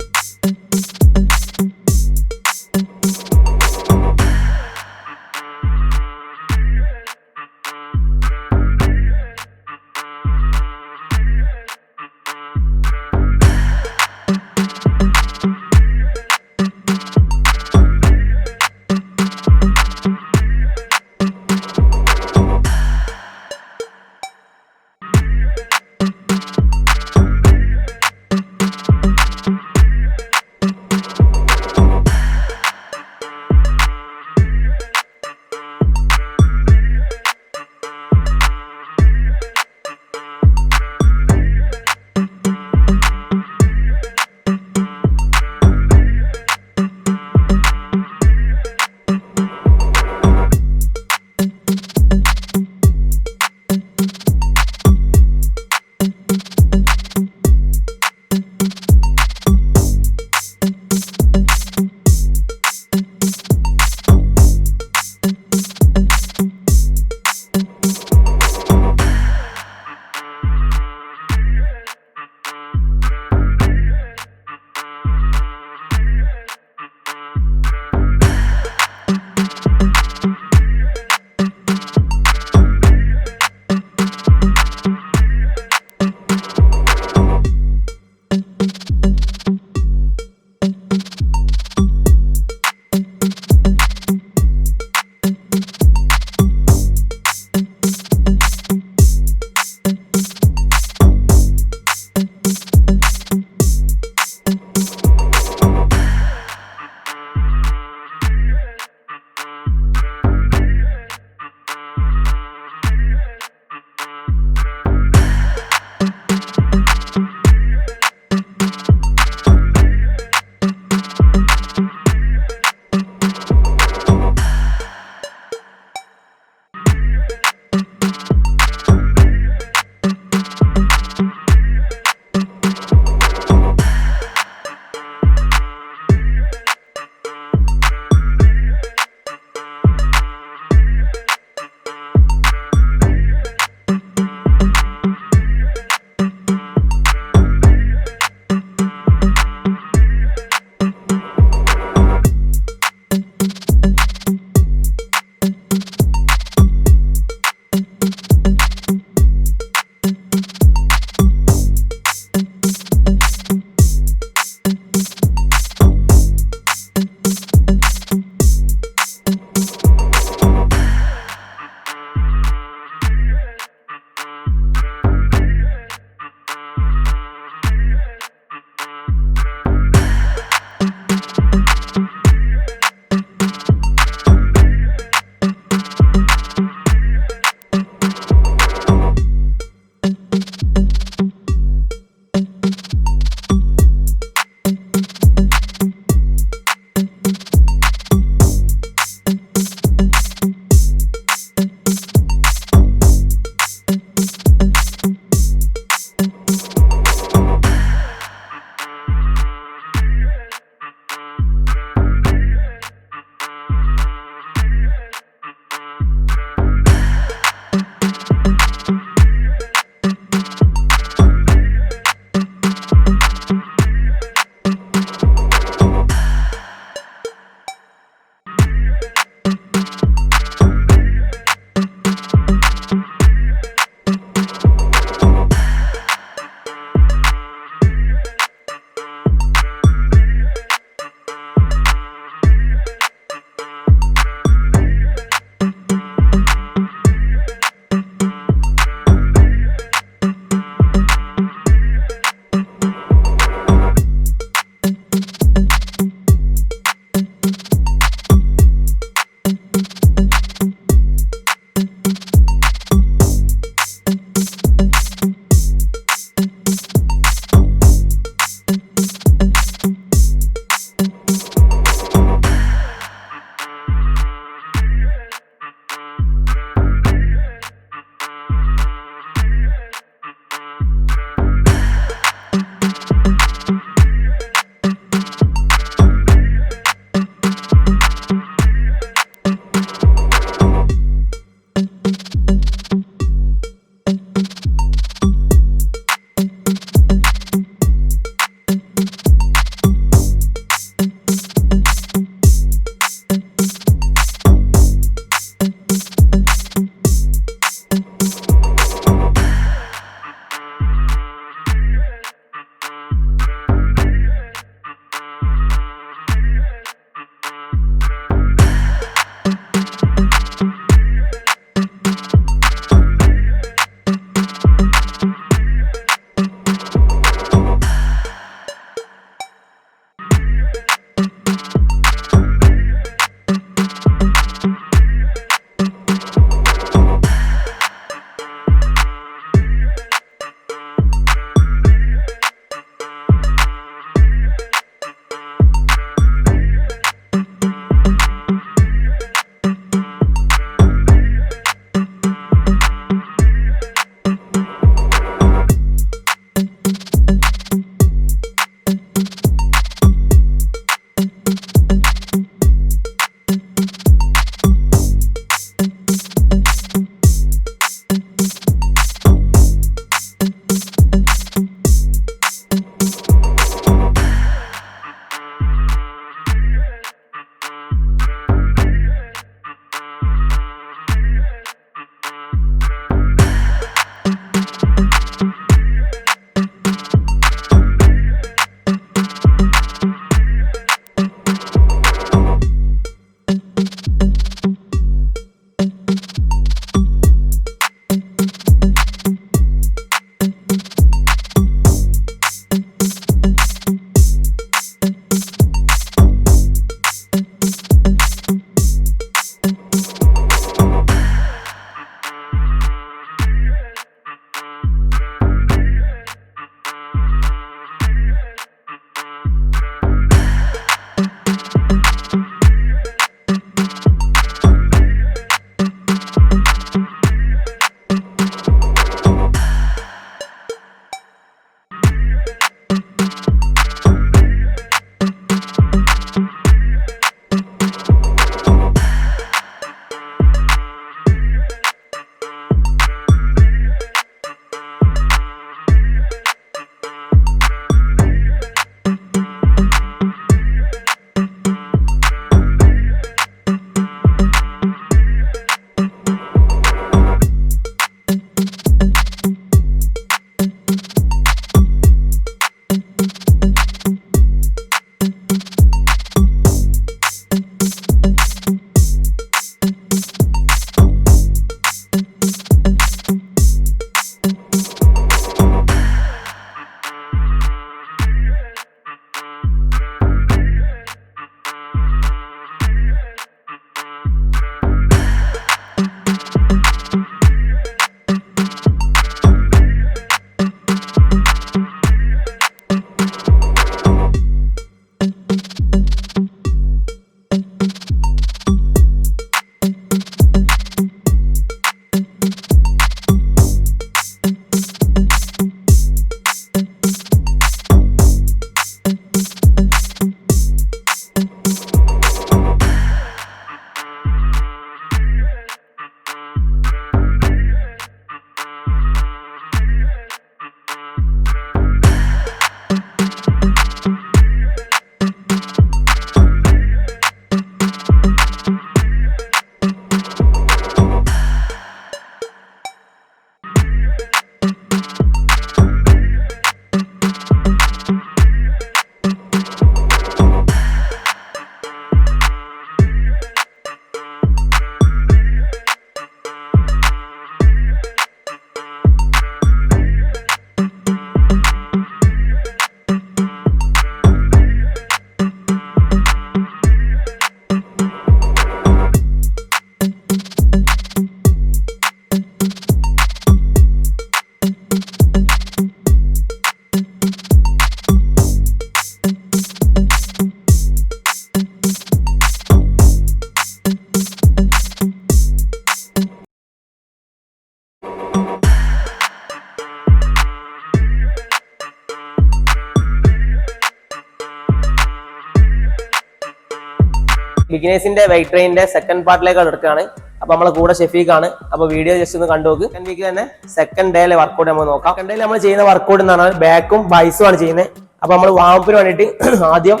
ബിഗിനേഴ്സിന്റെ വെയിറ്റ് ട്രെയിനിന്റെ സെക്കൻഡ് പാർട്ടിലേക്ക് എടുക്കുകയാണ്. അപ്പൊ നമ്മളെ കൂടെ ഷെഫീഖാണ്. അപ്പൊ വീഡിയോ ജസ്റ്റ് ഒന്ന് കണ്ടുനോക്ക്. സെക്കൻഡ് വീക്ക് തന്നെ സെക്കൻഡ് ഡേയിലെ വർക്കൗട്ട് നമ്മൾ നോക്കാം. സെക്കൻഡ് ഡേയിൽ നമ്മൾ ചെയ്യുന്ന വർക്കൗട്ട് എന്ന് പറഞ്ഞാൽ ബാക്കും ബൈസും ആണ് ചെയ്യുന്നത്. അപ്പൊ നമ്മൾ വാമപ്പിന് വേണ്ടിയിട്ട് ആദ്യം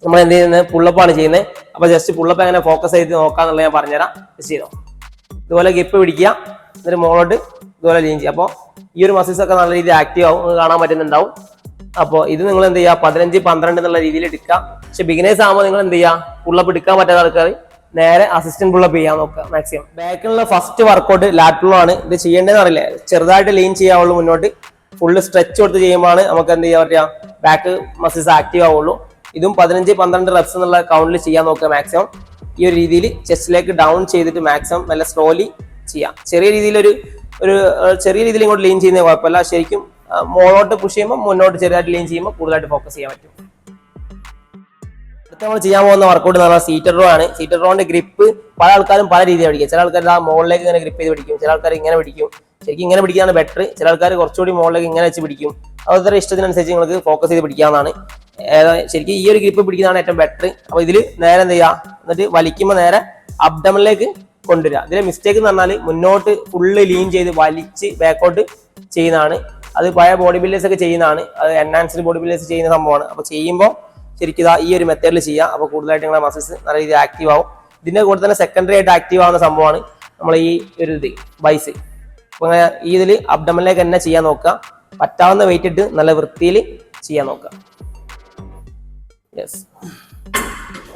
നമ്മൾ എന്ത് ചെയ്യുന്നത്, പുള്ളപ്പാണ് ചെയ്യുന്നത്. അപ്പൊ ജസ്റ്റ് പുള്ളപ്പ് എങ്ങനെ ഫോക്കസ് ചെയ്ത് നോക്കാന്നുള്ളത് ഞാൻ പറഞ്ഞുതരാം. ജസ്റ്റ് ചെയ്തോ. ഇതുപോലെ ഗ്രിപ്പ് പിടിക്കുക, എന്നിട്ട് മുകളോട്ട് ഇതുപോലെ ലീൻ ചെയ്യുക. അപ്പോൾ ഈ ഒരു മസിൽസ് ഒക്കെ നല്ല രീതിയിൽ ആക്റ്റീവ് ആവും, കാണാൻ പറ്റുന്നുണ്ടാവും. അപ്പോൾ ഇത് നിങ്ങൾ എന്ത് ചെയ്യുക, 15-12 എന്നുള്ള രീതിയിൽ എടുക്കുക. പക്ഷെ ബിഗിനേഴ്സ് ആകുമ്പോൾ നിങ്ങൾ എന്ത് ചെയ്യുക, പുള്ളപ്പ് എടുക്കാൻ പറ്റാത്ത ആൾക്കാർ നേരെ അസിസ്റ്റന്റ് പുള്ളപ്പ് ചെയ്യാൻ നോക്കുക മാക്സിമം. ബാക്കിലുള്ള ഫസ്റ്റ് വർക്കൗട്ട് ലാറ്റ് പുൾ ആണ്. ഇത് ചെയ്യേണ്ടതെന്ന് അറിയില്ല, ചെറുതായിട്ട് ലീൻ ചെയ്യാവുള്ളൂ മുന്നോട്ട്. ഫുള്ള് സ്ട്രെച്ച് കൊടുത്ത് ചെയ്യുമ്പോഴാണ് നമുക്ക് എന്ത് ചെയ്യാൻ പറ്റുക, ബാക്ക് മസിൽസ് ആക്റ്റീവ് ആവുള്ളൂ. ഇതും 15-12 റെപ്സ് എന്നുള്ള കൗണ്ടിൽ ചെയ്യാൻ നോക്കുക മാക്സിമം. ഈ ഒരു രീതിയിൽ ചെസ്റ്റിലേക്ക് ഡൗൺ ചെയ്തിട്ട് മാക്സിമം നല്ല സ്ലോലി ചെയ്യാം. ചെറിയ രീതിയിൽ ഒരു ചെറിയ രീതിയിൽ ഇങ്ങോട്ട് ലീൻ ചെയ്യുന്നത് കുഴപ്പമില്ല. ശരിക്കും മോളോട്ട് പുഷ് ചെയ്യുമ്പോൾ മുന്നോട്ട് ചെറുതായിട്ട് ലീൻ ചെയ്യുമ്പോൾ കൂടുതലായിട്ട് ഫോക്കസ് ചെയ്യാൻ പറ്റും. അടുത്ത നമ്മൾ ചെയ്യാൻ പോകുന്ന വർക്കൗട്ട് എന്ന് പറഞ്ഞാൽ സീറ്റർ റോ ആണ്. സീറ്റർ റോന്റെ ഗ്രിപ്പ് പല ആൾക്കാരും പല രീതിയിൽ പിടിക്കും. ചില ആൾക്കാർ ആ മുകളിലേക്ക് ഇങ്ങനെ ഗ്രിപ്പ് ചെയ്ത് പിടിക്കും, ചില ആൾക്കാർ ഇങ്ങനെ പിടിക്കും. ശരിക്കും ഇങ്ങനെ പിടിക്കാനാണ് ബെറ്റർ. ചില ആൾക്കാർ കുറച്ചുകൂടി മുകളിലേക്ക് ഇങ്ങനെ വെച്ച് പിടിക്കും. അതൊരു ഇഷ്ടത്തിനനുസരിച്ച് നിങ്ങൾക്ക് ഫോക്കസ് ചെയ്ത് പിടിക്കാവുന്നതാണ്. ശരിക്കും ഈ ഒരു ഗ്രിപ്പ് പിടിക്കുന്നതാണ് ഏറ്റവും ബെറ്റർ. അപ്പോൾ ഇതിൽ നേരെ എന്ത് ചെയ്യുക, എന്നിട്ട് വലിക്കുമ്പോൾ നേരെ അബ്ഡമനിലേക്ക് കൊണ്ടുവരിക. ഇതിലെ മിസ്റ്റേക്ക് എന്ന് പറഞ്ഞാൽ മുന്നോട്ട് ഫുള്ള് ലീൻ ചെയ്ത് വലിച്ച് ബാക്കോട്ട് ചെയ്യുന്നതാണ്. അത് പഴയ ബോഡി ബിൽഡേഴ്സ് ഒക്കെ ചെയ്യുന്നതാണ്. അത് എൻഹാൻസ്ഡ് ബോഡി ബിൽഡേഴ്സ് ചെയ്യുന്ന സംഭവമാണ്. അപ്പോൾ ചെയ്യുമ്പോൾ ശരിക്കും ഇതാ ഈ ഒരു മെത്തേഡിൽ ചെയ്യുക. അപ്പോൾ കൂടുതലായിട്ട് നിങ്ങളുടെ മസിൽസ് നല്ല രീതിയിൽ ആക്റ്റീവ് ആവും. ഇതിന്റെ കൂടെ തന്നെ സെക്കൻഡറി ആയിട്ട് ആക്റ്റീവ് ആവുന്ന സംഭവമാണ് നമ്മൾ ഈ ഒരു ഇത് ബൈസ്. അപ്പോൾ അങ്ങനെ ഈ ഇതിൽ അബ്ഡമനിലേക്ക് തന്നെ ചെയ്യാൻ നോക്കുക. പറ്റാവുന്ന വെയിറ്റ് ഇട്ട് നല്ല വൃത്തിയിൽ ചെയ്യാൻ നോക്കുക. Yes,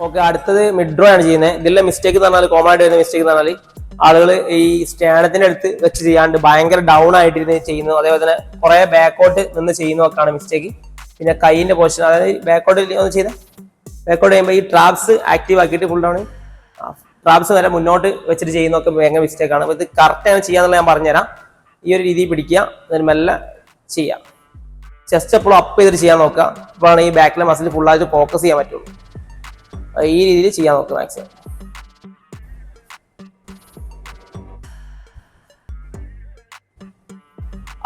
okay. അടുത്തത് മിഡ് റോ ആണ് ചെയ്യുന്നത്. ഇതിലെ മിസ്റ്റേക്ക് എന്ന് പറഞ്ഞാൽ, കോമൺ ആയിട്ട് വരുന്ന മിസ്റ്റേക്ക് എന്ന് പറഞ്ഞാൽ ആളുകൾ ഈ സ്റ്റാൻഡത്തിന്റെ അടുത്ത് വെച്ച് ചെയ്യാണ്ട് ഭയങ്കര ഡൗൺ ആയിട്ട് ചെയ്യുന്നു. അതേപോലെ തന്നെ കുറെ ബാക്കോട്ട് നിന്ന് ചെയ്യുന്നതൊക്കെയാണ് മിസ്റ്റേക്ക്. പിന്നെ കൈയിന്റെ പൊസിഷൻ, അതായത് ബാക്കോട്ട് ഒന്ന് ചെയ്താൽ ബാക്കോട്ട് ചെയ്യുമ്പോൾ ഈ ട്രാപ്സ് ആക്റ്റീവ് ആക്കിയിട്ട് ഫുൾ ഡൗൺ ട്രാപ്സ് വരെ മുന്നോട്ട് വെച്ചിട്ട് ചെയ്യുന്നതൊക്കെ ഭയങ്കര മിസ്റ്റേക്കാണ്. അപ്പോൾ ഇത് കറക്റ്റ് ആണ് ചെയ്യാന്നുള്ളത് ഞാൻ പറഞ്ഞുതരാം. ഈ ഒരു രീതിയിൽ പിടിക്കുക, എന്നിട്ട് മെല്ലെ ചെയ്യാം. ചെസ്റ്റ് എപ്പോഴും അപ്പ് ചെയ്തിട്ട് ചെയ്യാൻ നോക്കുക. അപ്പോഴാണ് ഈ ബാക്കിലെ മസിൽ ഫുള്ളായിട്ട് ഫോക്കസ് ചെയ്യാൻ പറ്റുള്ളൂ. ഈ രീതിയിൽ ചെയ്യാൻ നോക്കുക മാക്സിമം.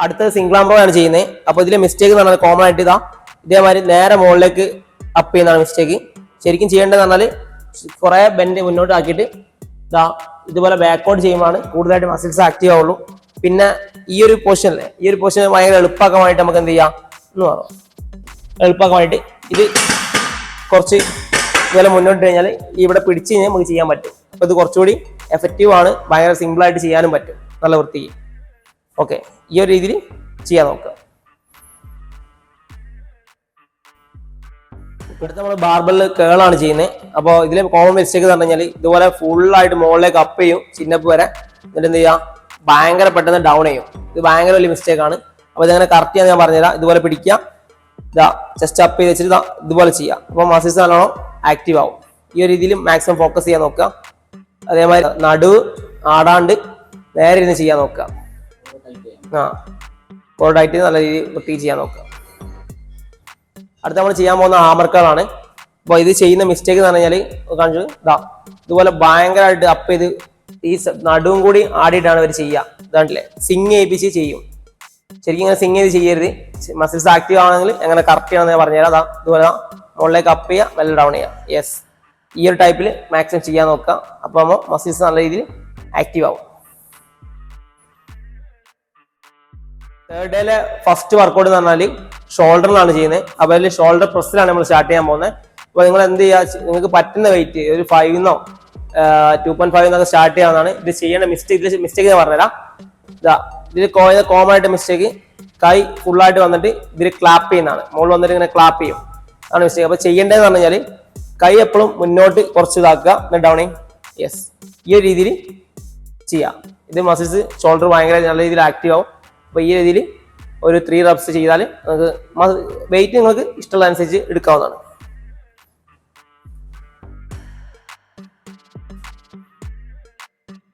അടുത്തത് സിംഗിൾ ആം റോ ആണ് ചെയ്യുന്നത്. അപ്പോൾ ഇതിലെ മിസ്റ്റേക്ക് എന്ന് പറഞ്ഞാൽ കോമൺ ആയിട്ട് ഇതേമാതിരി നേരെ മുകളിലേക്ക് അപ്പ് ചെയ്യുന്നതാണ് മിസ്റ്റേക്ക്. ശരിക്കും ചെയ്യേണ്ടതെന്ന് പറഞ്ഞാൽ കുറെ ബെൻഡ് മുന്നോട്ട് ആക്കിയിട്ട് ഇതുപോലെ ബാക്കോട്ട് ചെയ്യുമ്പോഴാണ് കൂടുതലായിട്ട് മസിൽസ് ആക്റ്റീവ് ആവുള്ളൂ. പിന്നെ ഈ ഒരു പൊസിഷനിലെ ഭയങ്കര എളുപ്പമാക്കാൻ വേണ്ടിയിട്ട് നമുക്ക് എന്ത് ചെയ്യാം എന്ന് പറയാം. എളുപ്പമാക്കാൻ വേണ്ടിയിട്ട് ഇത് കുറച്ച് ഇതുപോലെ മുന്നോട്ട് കഴിഞ്ഞാൽ ഇവിടെ പിടിച്ച് കഴിഞ്ഞാൽ നമുക്ക് ചെയ്യാൻ പറ്റും. അപ്പോൾ ഇത് കുറച്ചുകൂടി എഫക്റ്റീവ് ആണ്, ഭയങ്കര സിമ്പിളായിട്ട് ചെയ്യാനും പറ്റും നല്ല വൃത്തിക്ക്. ഓക്കെ, ഈ ഒരു രീതിയിൽ ചെയ്യാൻ നോക്കുക. ഇവിടുത്തെ നമ്മൾ ബാർബിളിൽ കേളാണ് ചെയ്യുന്നത്. അപ്പോൾ ഇതിലെ കോമൺ മിസ്റ്റേക്ക് എന്ന് പറഞ്ഞു കഴിഞ്ഞാൽ ഇതുപോലെ ഫുള്ളായിട്ട് മുകളിലേക്ക് അപ്പ് ചെയ്യും ചിന്നപ്പ് വരെ, എന്നിട്ട് എന്ത് ചെയ്യുക ഭയങ്കര പെട്ടെന്ന് ഡൗൺ ചെയ്യും. ഇത് ഭയങ്കര വലിയ മിസ്റ്റേക്കാണ്. അപ്പോൾ ഇതങ്ങനെ കറക്റ്റ് ചെയ്യാൻ ഞാൻ പറഞ്ഞുതരാം. ഇതുപോലെ പിടിക്കുക, ചെസ്റ്റ് അപ്പ് ചെയ്ത് വെച്ചിട്ട് ഇതുപോലെ ചെയ്യുക. അപ്പോൾ മസിൽസ് നല്ലോണം ആക്റ്റീവ് ആവും. ഈ ഒരു രീതിയിൽ മാക്സിമം ഫോക്കസ് ചെയ്യാൻ നോക്കുക. അതേമാതിരി നടുവ് ആടാണ്ട് നേരെ ഇരുന്ന് ചെയ്യാൻ നോക്കുക. കോർഡായിട്ട് നല്ല രീതിയിൽ വൃത്തിക്ക് ചെയ്യാൻ നോക്കുക. അടുത്ത നമ്മൾ ചെയ്യാൻ പോകുന്ന ആമർക്കാളാണ്. അപ്പോൾ ഇത് ചെയ്യുന്ന മിസ്റ്റേക്ക് എന്ന് പറഞ്ഞു കഴിഞ്ഞാൽ കാണിച്ചത് ഇതുപോലെ ഭയങ്കരമായിട്ട് അപ്പ് ചെയ്ത് ഈ നടുവും കൂടി ആടിയിട്ടാണ് ഇവർ ചെയ്യുക. ഇതാണ്ടില്ലേ, സിങ് ചെയ്യിപ്പിച്ച് ചെയ്യും. ശരിക്കും ഇങ്ങനെ സിങ് ചെയ്ത് ചെയ്യരുത്. മസിൽസ് ആക്റ്റീവ് ആണെങ്കിൽ എങ്ങനെ കറക്റ്റ് ചെയ്യണമെന്ന് ഞാൻ പറഞ്ഞുതരാം. ഇതുപോലെ മുകളിലേക്ക് അപ്പ് ചെയ്യുക, വെൽ ഡൗൺ ചെയ്യുക. യെസ്, ഈ ഒരു ടൈപ്പിൽ മാക്സിമം ചെയ്യാൻ നോക്കുക. അപ്പോൾ നമ്മൾ മസിൽസ് നല്ല രീതിയിൽ ആക്റ്റീവ് ആവും. തേർഡ് ഡേയിലെ ഫസ്റ്റ് വർക്കൗട്ട് എന്ന് പറഞ്ഞാൽ ഷോൾഡറിലാണ് ചെയ്യുന്നത്. അപ്പോൾ അതിൽ ഷോൾഡർ പ്രസ്സിലാണ് നമ്മൾ സ്റ്റാർട്ട് ചെയ്യാൻ പോകുന്നത്. അപ്പോൾ നിങ്ങൾ എന്ത് ചെയ്യുക, നിങ്ങൾക്ക് പറ്റുന്ന വെയിറ്റ് ഒരു 5 2.5 സ്റ്റാർട്ട് ചെയ്യാവുന്നതാണ്. ഇത് ചെയ്യേണ്ട മിസ്റ്റേക്ക് ഞാൻ പറഞ്ഞുതരാം. ഇതിൽ കോമൺ ആയിട്ട് മിസ്റ്റേക്ക് കൈ ഫുള്ളായിട്ട് വന്നിട്ട് ഇതിൽ ക്ലാപ്പ് ചെയ്യുന്നതാണ്. മുകളിൽ വന്നിട്ട് ഇങ്ങനെ ക്ലാപ്പ് ചെയ്യും, ആണ് മിസ്റ്റേക്ക്. അപ്പോൾ ചെയ്യേണ്ടതെന്ന് പറഞ്ഞു കഴിഞ്ഞാൽ കൈ എപ്പോഴും മുന്നോട്ട് കുറച്ച് ഇതാക്കുക, എന്നിട്ട് ഡൗൺ ചെയ്യും. യെസ്, ഈ ഒരു രീതിയിൽ ചെയ്യാം. ഇത് മസിൽസ് ഷോൾഡർ ഭയങ്കര നല്ല രീതിയിൽ ആക്റ്റീവ് ആവും. അപ്പോൾ ഈ രീതിയിൽ ഒരു 3 റെപ്സ് ചെയ്താൽ നിങ്ങൾക്ക് വെയിറ്റ് നിങ്ങൾക്ക് ഇഷ്ടമുള്ള അനുസരിച്ച് എടുക്കാവുന്നതാണ്.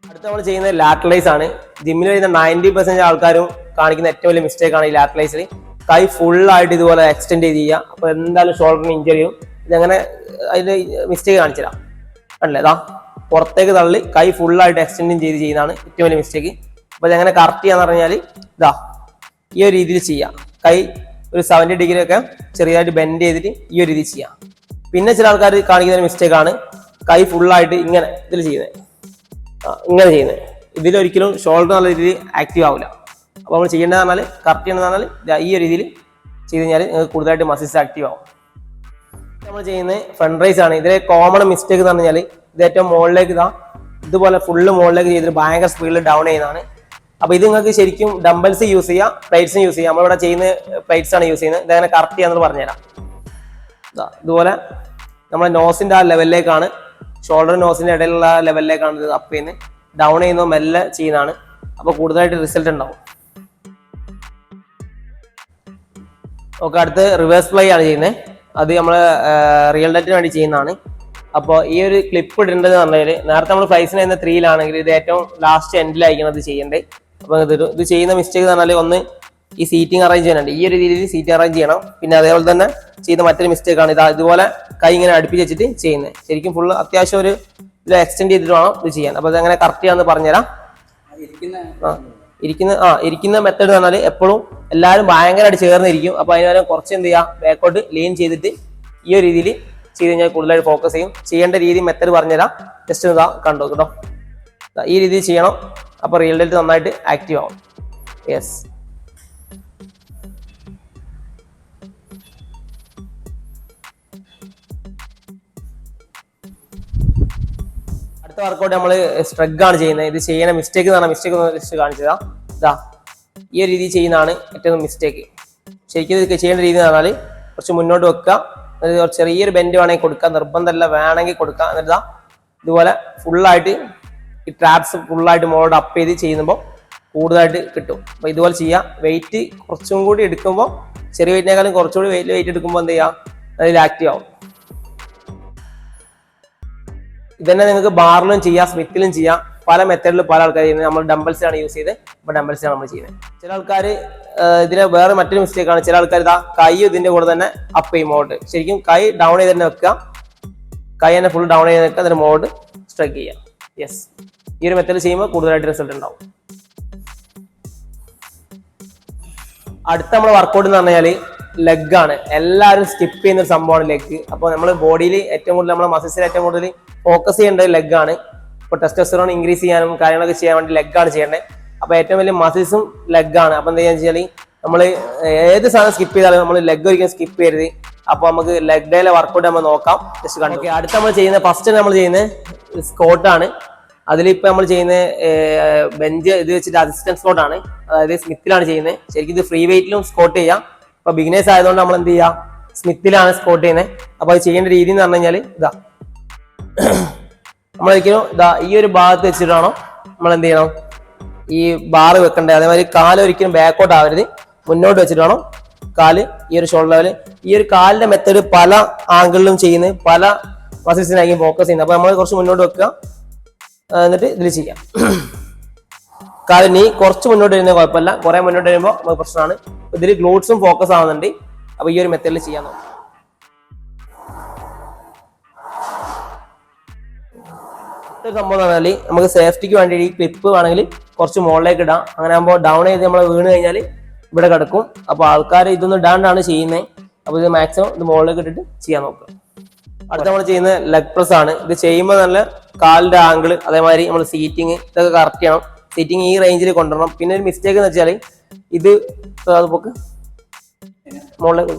അടുത്ത നമ്മൾ ചെയ്യുന്നത് ലാറ്ററലൈസ് ആണ്. ജിമ്മിൽ വരുന്ന 90% ആൾക്കാരും കാണിക്കുന്ന ഏറ്റവും വലിയ മിസ്റ്റേക്ക് ആണ് ഈ ലാറ്ററലൈസിൽ. കൈ ഫുള്ളായിട്ട് ഇതുപോലെ എക്സ്റ്റെൻഡ് ചെയ്ത് ചെയ്യുക. അപ്പോൾ എന്തായാലും ഷോൾഡറിന് ഇഞ്ചറി ചെയ്യും. ഇതങ്ങനെ അതിൻ്റെ മിസ്റ്റേക്ക് കാണിച്ചു തരാം. കണ്ടില്ലേ, പുറത്തേക്ക് തള്ളി കൈ ഫുള്ളായിട്ട് എക്സ്റ്റെൻഡ് ചെയ്ത് ചെയ്യുന്നതാണ് ഏറ്റവും വലിയ മിസ്റ്റേക്ക്. അപ്പോൾ ഇതെങ്ങനെ കറക്റ്റ് ചെയ്യാന്ന് പറഞ്ഞാൽ ഈ ഒരു രീതിയിൽ ചെയ്യാം. കൈ ഒരു 70 ഡിഗ്രി ഒക്കെ ചെറിയതായിട്ട് ബെൻഡ് ചെയ്തിട്ട് ഈ ഒരു രീതിയിൽ ചെയ്യാം. പിന്നെ ചില ആൾക്കാർ കാണിക്കുന്ന ഒരു മിസ്റ്റേക്കാണ് കൈ ഫുള്ളായിട്ട് ഇങ്ങനെ ഇതിൽ ചെയ്യുന്നത്, ഇങ്ങനെ ചെയ്യുന്നത്. ഇതിലൊരിക്കലും ഷോൾഡർ നല്ല രീതിയിൽ ആക്റ്റീവ് ആവില്ല. അപ്പോൾ നമ്മൾ ചെയ്യേണ്ടത് പറഞ്ഞാൽ കറക്റ്റ് ചെയ്യണമെന്ന് പറഞ്ഞാൽ ഈ ഒരു രീതിയിൽ ചെയ്ത് കഴിഞ്ഞാൽ നിങ്ങൾക്ക് കൂടുതലായിട്ട് മസിൽസ് ആക്റ്റീവ് ആവും. നമ്മൾ ചെയ്യുന്നത് ഫ്രണ്ട് റൈസ് ആണ്. ഇതിലെ കോമൺ മിസ്റ്റേക്ക് എന്ന് പറഞ്ഞാൽ ഇത് ഏറ്റവും മുകളിലേക്ക് ഇതുപോലെ ഫുള്ള് മുകളിലേക്ക് ചെയ്തിട്ട് ഭയങ്കര സ്പീഡിൽ ഡൗൺ ചെയ്യുന്നതാണ്. അപ്പോൾ ഇത് നിങ്ങൾക്ക് ശരിക്കും ഡംബൽസ് യൂസ് ചെയ്യാം, പ്ലേറ്റ്സും യൂസ് ചെയ്യാം. നമ്മളിവിടെ ചെയ്യുന്ന പ്ലേറ്റ്സ് ആണ് യൂസ് ചെയ്യുന്നത്. ഇതങ്ങനെ കറക്റ്റ് ചെയ്യാന്ന് പറഞ്ഞുതരാം. ഇതുപോലെ നമ്മുടെ നോസിന്റെ ആ ലെവലിലേക്കാണ്, ഷോൾഡർ നോസിന്റെ ഇടയിലുള്ള ലെവലിലേക്കാണ് ഇത് അപ്പ് ചെയ്യുന്നത്. ഡൗൺ ചെയ്യുന്നത് മെല്ലെ ചെയ്യുന്നതാണ്. അപ്പോൾ കൂടുതലായിട്ട് റിസൾട്ട് ഉണ്ടാവും. ഓക്കെ, അടുത്ത് റിവേഴ്സ് ഫ്ലൈ ആണ് ചെയ്യുന്നത്. അത് നമ്മൾ റിയൽ ഡെറ്റിന് വേണ്ടി ചെയ്യുന്നതാണ്. അപ്പോൾ ഈ ഒരു ക്ലിപ്പ് ഇടേണ്ടത് പറഞ്ഞാൽ നേരത്തെ നമ്മൾ ഫ്ലൈസിന് ചെയ്യുന്ന 3-ലാണെങ്കിൽ ഇത് ഏറ്റവും ലാസ്റ്റ് എൻഡിലായിരിക്കണം ഇത് ചെയ്യേണ്ടത്. അപ്പോൾ ഇത് ചെയ്യുന്ന മിസ്റ്റേക്ക് എന്ന് പറഞ്ഞാൽ ഒന്ന് ഈ സീറ്റിംഗ് അറേഞ്ച് ചെയ്യാനുണ്ട്. ഈ ഒരു രീതിയിൽ സീറ്റ് അറേഞ്ച് ചെയ്യണം. പിന്നെ അതേപോലെ തന്നെ ചെയ്ത മറ്റൊരു മിസ്റ്റേക്കാണ് ഇതുപോലെ കൈ ഇങ്ങനെ അടുപ്പിച്ച് വെച്ചിട്ട് ചെയ്യുന്നത്. ശരിക്കും ഫുള്ള് അത്യാവശ്യം ഒരു ഇത് എക്സ്റ്റെൻഡ് ചെയ്തിട്ട് വേണം ഇത് ചെയ്യാൻ. അപ്പോൾ അതങ്ങനെ കറക്റ്റ് ചെയ്യാന്ന് പറഞ്ഞുതരാം. ഇരിക്കുന്ന മെത്തേഡ് എന്ന് പറഞ്ഞാൽ എപ്പോഴും എല്ലാവരും ഭയങ്കരമായിട്ട് ചേർന്നിരിക്കും. അപ്പോൾ അതിന് കുറച്ച് എന്ത് ചെയ്യുക, ബാക്കോട്ട് ലീൻ ചെയ്തിട്ട് ഈ ഒരു രീതിയിൽ ചെയ്ത് കഴിഞ്ഞാൽ കൂടുതലായിട്ട് ഫോക്കസ് ചെയ്യും. ചെയ്യേണ്ട രീതി മെത്തേഡ് പറഞ്ഞുതരാം, ജസ്റ്റ് ഇതാ കണ്ടോ കേട്ടോ. ഈ രീതിയിൽ ചെയ്യണം. അപ്പോൾ റിയൽ ഡെൽറ്റ് നന്നായിട്ട് ആക്റ്റീവ് ആവും. യെസ്, അടുത്ത വർക്കൗട്ട് നമ്മൾ സ്ട്രഗ് ആണ് ചെയ്യുന്നത്. ഇത് ചെയ്യുന്ന മിസ്റ്റേക്ക് എന്ന് പറഞ്ഞാൽ മിസ്റ്റേക്ക് ഒന്ന് ജസ്റ്റ് കാണിച്ചതാ. ഈ ഒരു രീതി ചെയ്യുന്നതാണ് ഏറ്റവും മിസ്റ്റേക്ക്. ശരിക്കും ഇത് ചെയ്യേണ്ട രീതി എന്ന് പറഞ്ഞാൽ കുറച്ച് മുന്നോട്ട് വെക്കുക, ചെറിയൊരു ബെൻഡ് വേണമെങ്കിൽ കൊടുക്കുക, നിർബന്ധമല്ല വേണമെങ്കിൽ കൊടുക്കുക. എന്നിട്ട് ഇതുപോലെ ഫുള്ളായിട്ട് ഈ ട്രാപ്സ് ഫുള്ളായിട്ട് മോഡ് അപ്പ് ചെയ്ത് ചെയ്യുമ്പോൾ കൂടുതലായിട്ട് കിട്ടും. അപ്പോൾ ഇതുപോലെ ചെയ്യാം. വെയിറ്റ് കുറച്ചും കൂടി എടുക്കുമ്പോൾ, ചെറിയ വെയിറ്റിനേക്കാളും കുറച്ചുകൂടി വെയിറ്റ് എടുക്കുമ്പോൾ എന്ത് ചെയ്യാം, അതിൽ ആക്റ്റീവ് ആവും. ഇതന്നെ നിങ്ങൾക്ക് ബാറിലും ചെയ്യാം, സ്മിത്തിലും ചെയ്യാം. പല മെത്തേഡിൽ പല ആൾക്കാർ ചെയ്യുന്നത്. നമ്മൾ ഡംബൽസാണ് യൂസ് ചെയ്ത്, അപ്പോൾ ഡംബൽസാണ് നമ്മൾ ചെയ്യുന്നത്. ചില ആൾക്കാർ ഇതിന് വേറെ മറ്റൊരു മിസ്റ്റേക്കാണ്. ചില ആൾക്കാർ കൈ ഇതിന്റെ കൂടെ തന്നെ അപ്പ് ചെയ്യും മോഡ്. ശരിക്കും കൈ ഡൗൺ ചെയ്ത് തന്നെ വെക്കുക, കൈ തന്നെ ഫുൾ ഡൗൺ ചെയ്ത് വെക്കുക, അതിന് മോഡ് സ്ട്രൈക്ക് ചെയ്യാം. യെസ്, ഈ ഒരു മെത്തേഡ് ചെയ്യുമ്പോൾ കൂടുതലായിട്ട് റിസൾട്ട് ഉണ്ടാവും. അടുത്ത നമ്മുടെ വർക്കൗട്ട് എന്ന് പറഞ്ഞാൽ ലെഗ് ആണ്. എല്ലാവരും സ്കിപ്പ് ചെയ്യുന്ന ഒരു സംഭവമാണ് ലെഗ്. അപ്പോൾ നമ്മൾ ബോഡിയിൽ ഏറ്റവും കൂടുതൽ നമ്മുടെ മസിൽസിൽ ഏറ്റവും കൂടുതൽ ഫോക്കസ് ചെയ്യേണ്ടത് ലെഗ് ആണ്. ഇപ്പോൾ ടെസ്റ്റോസ്റ്ററോൺ ഇൻക്രീസ് ചെയ്യാനും കാര്യങ്ങളൊക്കെ ചെയ്യാൻ വേണ്ടി ലെഗാണ് ചെയ്യേണ്ടത്. അപ്പോൾ ഏറ്റവും വലിയ മസിൽസും ലെഗാണ്. അപ്പോൾ എന്താ വെച്ചാൽ നമ്മൾ ഏത് സാധനം സ്കിപ്പ് ചെയ്താലും നമ്മൾ ലെഗ് ഒരിക്കലും സ്കിപ്പ് ചെയ്യരുത്. അപ്പോൾ നമുക്ക് ലെഗ് ഡേയിലെ വർക്കൗട്ട് നമ്മൾ നോക്കാം, ജസ്റ്റ് കണ്ടു. ഓക്കെ, അടുത്ത നമ്മൾ ചെയ്യുന്ന ഫസ്റ്റ് നമ്മൾ ചെയ്യുന്നത് സ്ക്വാട്ടാണ്. അതിലിപ്പോൾ നമ്മൾ ചെയ്യുന്ന ബെഞ്ച് ഇത് വെച്ചിട്ട് അസിസ്റ്റൻസ് സ്ക്വാട്ടാണ്. അതായത് സ്മിത്തിലാണ് ചെയ്യുന്നത്. ശരിക്കും ഇത് ഫ്രീ വെയിറ്റിലും സ്ക്വാട്ട് ചെയ്യാം. അപ്പോൾ ബിഗിനേഴ്സ് ആയതുകൊണ്ട് നമ്മൾ എന്ത് ചെയ്യാം, സ്മിത്തിലാണ് സ്ക്വാട്ട് ചെയ്യുന്നത്. അപ്പോൾ അത് ചെയ്യേണ്ട രീതി എന്ന് പറഞ്ഞു കഴിഞ്ഞാൽ നമ്മളൊരിക്കലും ഈ ഒരു ഭാഗത്ത് വെച്ചിട്ടാണോ നമ്മൾ എന്ത് ചെയ്യണം, ഈ ബാറ് വെക്കണ്ടേ. അതേമാതിരി കാല് ഒരിക്കലും ബാക്കോട്ട് ആവരുത്, മുന്നോട്ട് വെച്ചിട്ട് വേണം കാല് ഈ ഒരു ഷോൾഡർ ലെവല്. ഈ ഒരു കാലിന്റെ മെത്തേഡ് പല ആംഗിളിലും ചെയ്യുന്നത്, പല മസിൽസിനായിരിക്കും ഫോക്കസ് ചെയ്യുന്നത്. അപ്പോൾ നമ്മൾ കുറച്ച് മുന്നോട്ട് വെക്കുക, എന്നിട്ട് ഇതിൽ ചെയ്യാം. കാല് നീ കുറച്ച് മുന്നോട്ട് വരുന്നത് കുഴപ്പമില്ല, കുറെ മുന്നോട്ട് വരുമ്പോൾ നമുക്ക് പ്രശ്നമാണ്. ഇതിൽ ഗ്ലൂട്ട്സും ഫോക്കസ് ആവുന്നുണ്ട്. അപ്പോൾ ഈ ഒരു മെത്തേഡിൽ ചെയ്യാൻ നോക്കാം. സംഭവം എന്ന് പറഞ്ഞാൽ നമുക്ക് സേഫ്റ്റിക്ക് വേണ്ടി ഈ ക്ലിപ്പ് വേണമെങ്കിൽ കുറച്ച് മുകളിലേക്ക് ഇടാം. അങ്ങനെ ആകുമ്പോൾ ഡൗൺ ചെയ്ത് നമ്മൾ വീണ് കഴിഞ്ഞാൽ ഇവിടെ കിടക്കും. അപ്പോൾ ആൾക്കാർ ഇതൊന്നും ഇടാണ്ടാണ് ചെയ്യുന്നത്. അപ്പോൾ ഇത് മാക്സിമം ഇത് മുകളിലേക്ക് ഇട്ടിട്ട് ചെയ്യാൻ നോക്കുക. അടുത്ത നമ്മൾ ചെയ്യുന്നത് ലെഗ് പ്രസ് ആണ്. ഇത് ചെയ്യുമ്പോൾ നല്ല കാലിന്റെ ആംഗിൾ, അതേമാതിരി നമ്മൾ സീറ്റിങ് ഇതൊക്കെ കറക്റ്റ് ചെയ്യണം. സീറ്റിങ് ഈ റേഞ്ചിൽ കൊണ്ടുവരണം. പിന്നെ ഒരു മിസ്റ്റേക്ക് എന്ന് വെച്ചാൽ ഇത് മുകളിലേക്ക്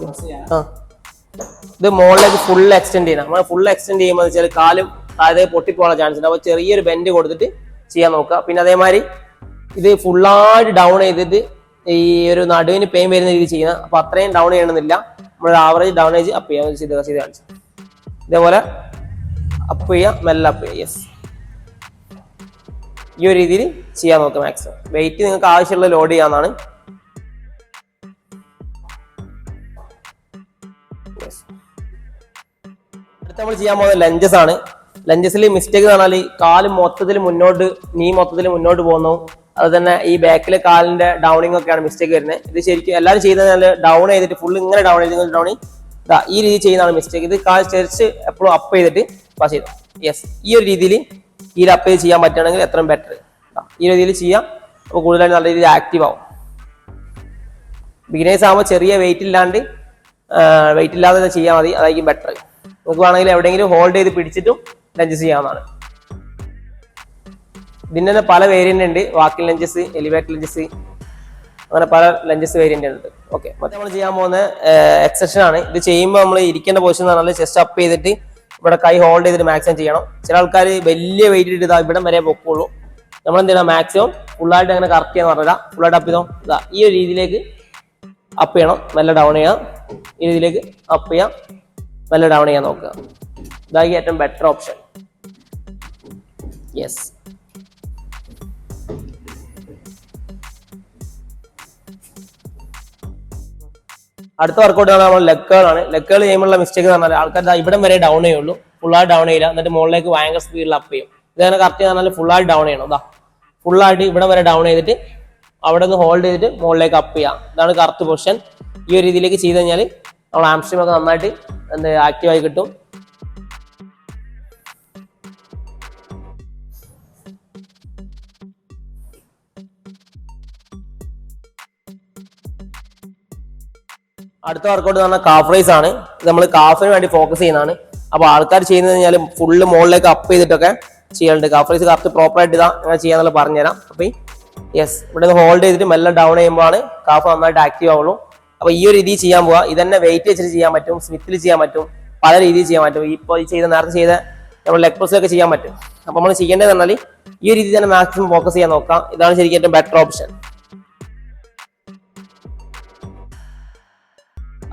ഇത് മുകളിലേക്ക് ഫുൾ എക്സ്റ്റെൻഡ് ചെയ്യണം. നമ്മൾ ഫുൾ എക്സ്റ്റെൻഡ് ചെയ്യുമ്പോൾ വെച്ചാൽ കാലും അതായത് പൊട്ടിപ്പോകാനുള്ള ചാൻസ് ഉണ്ട്. അപ്പോൾ ചെറിയൊരു ബെൻഡ് കൊടുത്തിട്ട് ചെയ്യാൻ നോക്കുക. പിന്നെ അതേമാതിരി ഇത് ഫുള്ളായിട്ട് ഡൗൺ ചെയ്തിട്ട് ഈ ഒരു നടുവിന് പെയിൻ വരുന്ന രീതിയിൽ ചെയ്യുന്നത്. അപ്പോൾ അത്രയും ഡൗൺ ചെയ്യണമെന്നില്ല, നമ്മളൊരു ആവറേജ് ഡൗണേജ് അപ്പ് ചെയ്യാൻ ചെയ്ത് കാണിച്ചു. ഇതേപോലെ അപ്പ് ചെയ്യുക, മെല്ലെ അപ്പ് ചെയ്യുക. യെസ്, ഈ ഒരു രീതിയിൽ ചെയ്യാൻ നോക്കുക. മാക്സിമം വെയിറ്റ് നിങ്ങൾക്ക് ആവശ്യമുള്ള ലോഡ് ചെയ്യാവുന്നതാണ്. അടുത്ത നമ്മൾ ചെയ്യാൻ പോകുന്നത് ലഞ്ചസ് ആണ്. ലഞ്ചസിൽ മിസ്റ്റേക്ക് എന്ന് പറഞ്ഞാൽ കാല് മൊത്തത്തിൽ മുന്നോട്ട്, നീ മൊത്തത്തിൽ മുന്നോട്ട് പോകുന്നു. അത് തന്നെ ഈ ബാക്കിലെ കാലിന്റെ ഡൗണിങ് ഒക്കെയാണ് മിസ്റ്റേക്ക് വരുന്നത്. ഇത് ശരിക്കും എല്ലാവരും ചെയ്യുന്നത് ഡൗൺ ചെയ്തിട്ട് ഫുൾ ഇങ്ങനെ ഡൗൺ ഈ രീതി ചെയ്യുന്നതാണ് മിസ്റ്റേക്ക്. ഇത് കാൽ ചെറിച്ച് എപ്പോഴും അപ്പ് ചെയ്തിട്ട് പാസ് ചെയ്തു. യെസ്, ഈ ഒരു രീതിയിൽ ഈ അപ്പ് ചെയ്ത് ചെയ്യാൻ പറ്റുകയാണെങ്കിൽ എത്രയും ബെറ്റർ. ഈ രീതിയിൽ ചെയ്യാം. അപ്പോൾ കൂടുതലായിട്ട് നല്ല രീതിയിൽ ആക്റ്റീവ് ആവും. ബിഗിനേഴ്സ് ആകുമ്പോൾ ചെറിയ വെയിറ്റ് ഇല്ലാതെ ചെയ്യാൽ മതി, അതായിരിക്കും ബെറ്റർ. നമുക്ക് വേണമെങ്കിൽ എവിടെയെങ്കിലും ഹോൾഡ് ചെയ്ത് പിടിച്ചിട്ടും ലഞ്ചസ് ചെയ്യാവുന്നതാണ്. ഇതിന് തന്നെ പല വേരിയന്റ് ഉണ്ട്. വാക്കിംഗ് ലഞ്ചസ്, എലിവേറ്റർ ലഞ്ചസ്, അങ്ങനെ പല ലഞ്ചസ് വേരിയന്റ് ഉണ്ട്. ഓക്കെ, മറ്റേ നമ്മൾ ചെയ്യാൻ പോകുന്ന എക്സർസൈസ് ആണ്. ഇത് ചെയ്യുമ്പോൾ നമ്മൾ ഇരിക്കേണ്ട പൊസിഷൻ എന്ന് പറഞ്ഞാൽ ചെസ്റ്റ് അപ്പ് ചെയ്തിട്ട് ഇവിടെ കൈ ഹോൾഡ് ചെയ്തിട്ട് മാക്സിമം ചെയ്യണം. ചില ആൾക്കാർ വലിയ വെയിറ്റ് ഇട്ട് ഇതാ ഇവിടം വരെ പൊക്കുള്ളൂ. നമ്മൾ എന്ത് ചെയ്യണം, മാക്സിമം ഫുള്ളായിട്ട് അങ്ങനെ കറക്റ്റ് ചെയ്യാന്ന് പറഞ്ഞാൽ ഫുള്ളായിട്ട് അപ്പ് ചെയ്തോ. ഇതാ ഈ ഒരു രീതിയിലേക്ക് അപ്പ് ചെയ്യണം, മെല്ലെ ഡൗൺ ചെയ്യാം. ഈ രീതിയിലേക്ക് അപ്പ് ചെയ്യാം, മെല്ലെ ഡൗൺ ചെയ്യാൻ നോക്കുക. ഇതാക്കി ഏറ്റവും ബെറ്റർ ഓപ്ഷൻ. യെസ്. അടുത്ത വർക്കൗട്ട് നമ്മൾ ലെഗുകളാണ്. ലെഗുകൾ ചെയ്യുമ്പോഴുള്ള മിസ്റ്റേക്ക് എന്ന് പറഞ്ഞാൽ ആൾക്കാർ ഇവിടം വരെ ഡൗൺ ചെയ്യുള്ളൂ, ഫുള്ളായിട്ട് ഡൗൺ ചെയ്യില്ല. എന്നിട്ട് മുകളിലേക്ക് ഭയങ്കര സ്പീഡിൽ അപ്പ് ചെയ്യും. ഇതങ്ങനെ കറക്റ്റ് പറഞ്ഞാൽ ഫുള്ളായിട്ട് ഡൗൺ ചെയ്യണം. ഇതാ ഫുള്ളായിട്ട് ഇവിടെ വരെ ഡൗൺ ചെയ്തിട്ട് അവിടെ നിന്ന് ഹോൾഡ് ചെയ്തിട്ട് മുകളിലേക്ക് അപ്പ് ചെയ്യാം. ഇതാണ് കറക്റ്റ് പൊസിഷൻ. ഈ ഒരു രീതിയിലേക്ക് ചെയ്ത് കഴിഞ്ഞാൽ നമ്മൾ ഹാംസ്ട്രിങ് ഒക്കെ നന്നായിട്ട് ആക്റ്റീവായി കിട്ടും. അടുത്ത വർക്കൗട്ട് എന്ന് പറഞ്ഞാൽ കാഫ് റൈസ് ആണ്. ഇത് നമ്മൾ കാഫിന് വേണ്ടി ഫോക്കസ് ചെയ്യുന്നതാണ്. അപ്പൊ ആൾക്കാർ ചെയ്യുന്നത് കഴിഞ്ഞാൽ ഫുള്ള് മുകളിലേക്ക് അപ്പ് ചെയ്തിട്ടൊക്കെ ചെയ്യാറുണ്ട്. കാഫ് റൈസ് കറക്റ്റ് പ്രോപ്പർ ആയിട്ട് ഇതാ അങ്ങനെ ചെയ്യാന്നുള്ള പറഞ്ഞുതരാം. അപ്പൊ യെസ്, ഇവിടെ നിന്ന് ഹോൾഡ് ചെയ്തിട്ട് മെല്ലെ ഡൗൺ ചെയ്യുമ്പോഴാണ് കാഫ് നന്നായിട്ട് ആക്റ്റീവ് ആവുള്ളൂ. അപ്പൊ ഈ ഒരു രീതിയിൽ ചെയ്യാൻ പോവാ. ഇതന്നെ വെയിറ്റ് വെച്ചിട്ട് ചെയ്യാൻ പറ്റും, സ്മിത്തിൽ ചെയ്യാൻ പറ്റും, പല രീതിയിൽ ചെയ്യാൻ പറ്റും. ഇപ്പോൾ ഈ നേരത്തെ ചെയ്ത നമ്മൾ ലെഗ് പ്രസ്സിലൊക്കെ ചെയ്യാൻ പറ്റും. അപ്പൊ നമ്മൾ ചെയ്യേണ്ടത് പറഞ്ഞാൽ ഈ ഒരു രീതിയിൽ തന്നെ മാക്സിമം ഫോക്കസ് ചെയ്യാൻ നോക്കാം. ഇതാണ് ശരിക്കും ഏറ്റവും ബെറ്റർ ഓപ്ഷൻ.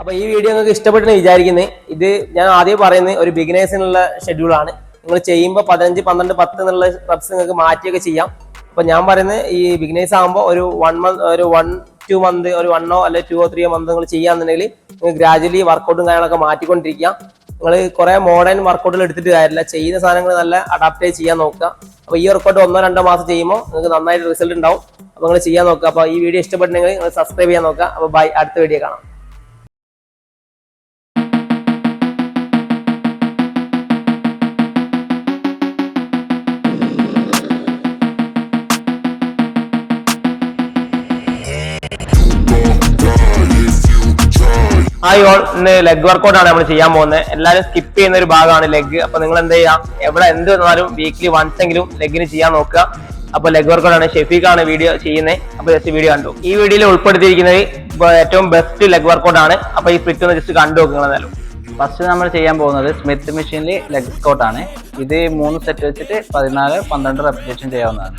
അപ്പൊ ഈ വീഡിയോ നിങ്ങൾക്ക് ഇഷ്ടപ്പെട്ടെന്ന് വിചാരിക്കുന്നത്. ഇത് ഞാൻ ആദ്യം പറയുന്നത് ഒരു ബിഗിനേഴ്സിനുള്ള ഷെഡ്യൂളാണ്. നിങ്ങൾ ചെയ്യുമ്പോൾ 15, 12, 10 എന്നുള്ള റെപ്സ് നിങ്ങൾക്ക് മാറ്റിയൊക്കെ ചെയ്യാം. അപ്പൊ ഞാൻ പറയുന്നത് ഈ ബിഗിനേഴ്സ് ആകുമ്പോൾ ഒരു 1-2 മന്ത്, ഒരു 1 അല്ലെങ്കിൽ 2 or 3 മന്ത് നിങ്ങൾ ചെയ്യാന്നുണ്ടെങ്കിൽ നിങ്ങൾ ഗ്രാജുവലി വർക്കൗട്ടും കാര്യങ്ങളൊക്കെ മാറ്റിക്കൊണ്ടിരിക്കുക. നിങ്ങൾ കുറെ മോഡേൺ വർക്കൗട്ടുകൾ എടുത്തിട്ട് കാര്യമില്ല, ചെയ്യുന്ന സാധനങ്ങൾ നല്ല അഡാപ്റ്റ് ചെയ്യാൻ നോക്കുക. അപ്പൊ ഈ വർക്കൗട്ട് 1-2 മാസം ചെയ്യുമ്പോൾ നിങ്ങൾക്ക് നന്നായിട്ട് റിസൾട്ട് ഉണ്ടാവും. അപ്പൊ നിങ്ങൾ ചെയ്യാൻ നോക്കുക. അപ്പൊ ഈ വീഡിയോ ഇഷ്ടപ്പെട്ടെങ്കിൽ നിങ്ങൾ സബ്സ്ക്രൈബ് ചെയ്യാൻ നോക്കുക. അപ്പൊ ബൈ, അടുത്ത വീഡിയോ കാണാം. ഹായ് ഓൾ, ഇന്ന് ലെഗ് വർക്കൗട്ടാണ് നമ്മൾ ചെയ്യാൻ പോകുന്നത്. എല്ലാവരും സ്കിപ്പ് ചെയ്യുന്ന ഒരു ഭാഗമാണ് ലെഗ്. അപ്പൊ നിങ്ങൾ എന്ത് ചെയ്യാം, എവിടെ എന്ത് വന്നാലും വീക്ക്ലി വൺസ് എങ്കിലും ലെഗിന് ചെയ്യാൻ നോക്കുക. അപ്പൊ ലെഗ് വർക്കൗട്ടാണ്, ഷെഫീഖാണ് വീഡിയോ ചെയ്യുന്നത്. അപ്പൊ ജസ്റ്റ് വീഡിയോ കണ്ടു. ഈ വീഡിയോയിൽ ഉൾപ്പെടുത്തിയിരിക്കുന്നത് ഏറ്റവും ബെസ്റ്റ് ലെഗ് വർക്കൗട്ടാണ്. അപ്പൊ ഈ സ്പ്ലിറ്റ് ഒന്ന് ജസ്റ്റ് കണ്ടു നോക്കുക എന്നാലും. ഫസ്റ്റ് നമ്മൾ ചെയ്യാൻ പോകുന്നത് സ്മിത്ത് മെഷീനിൽ ലെഗ് സ്ക്വാട്ട് ആണ്. ഇത് 3 സെറ്റ് വെച്ചിട്ട് 14-12 റെപ്പിറ്റേഷൻ ചെയ്യാവുന്നതാണ്.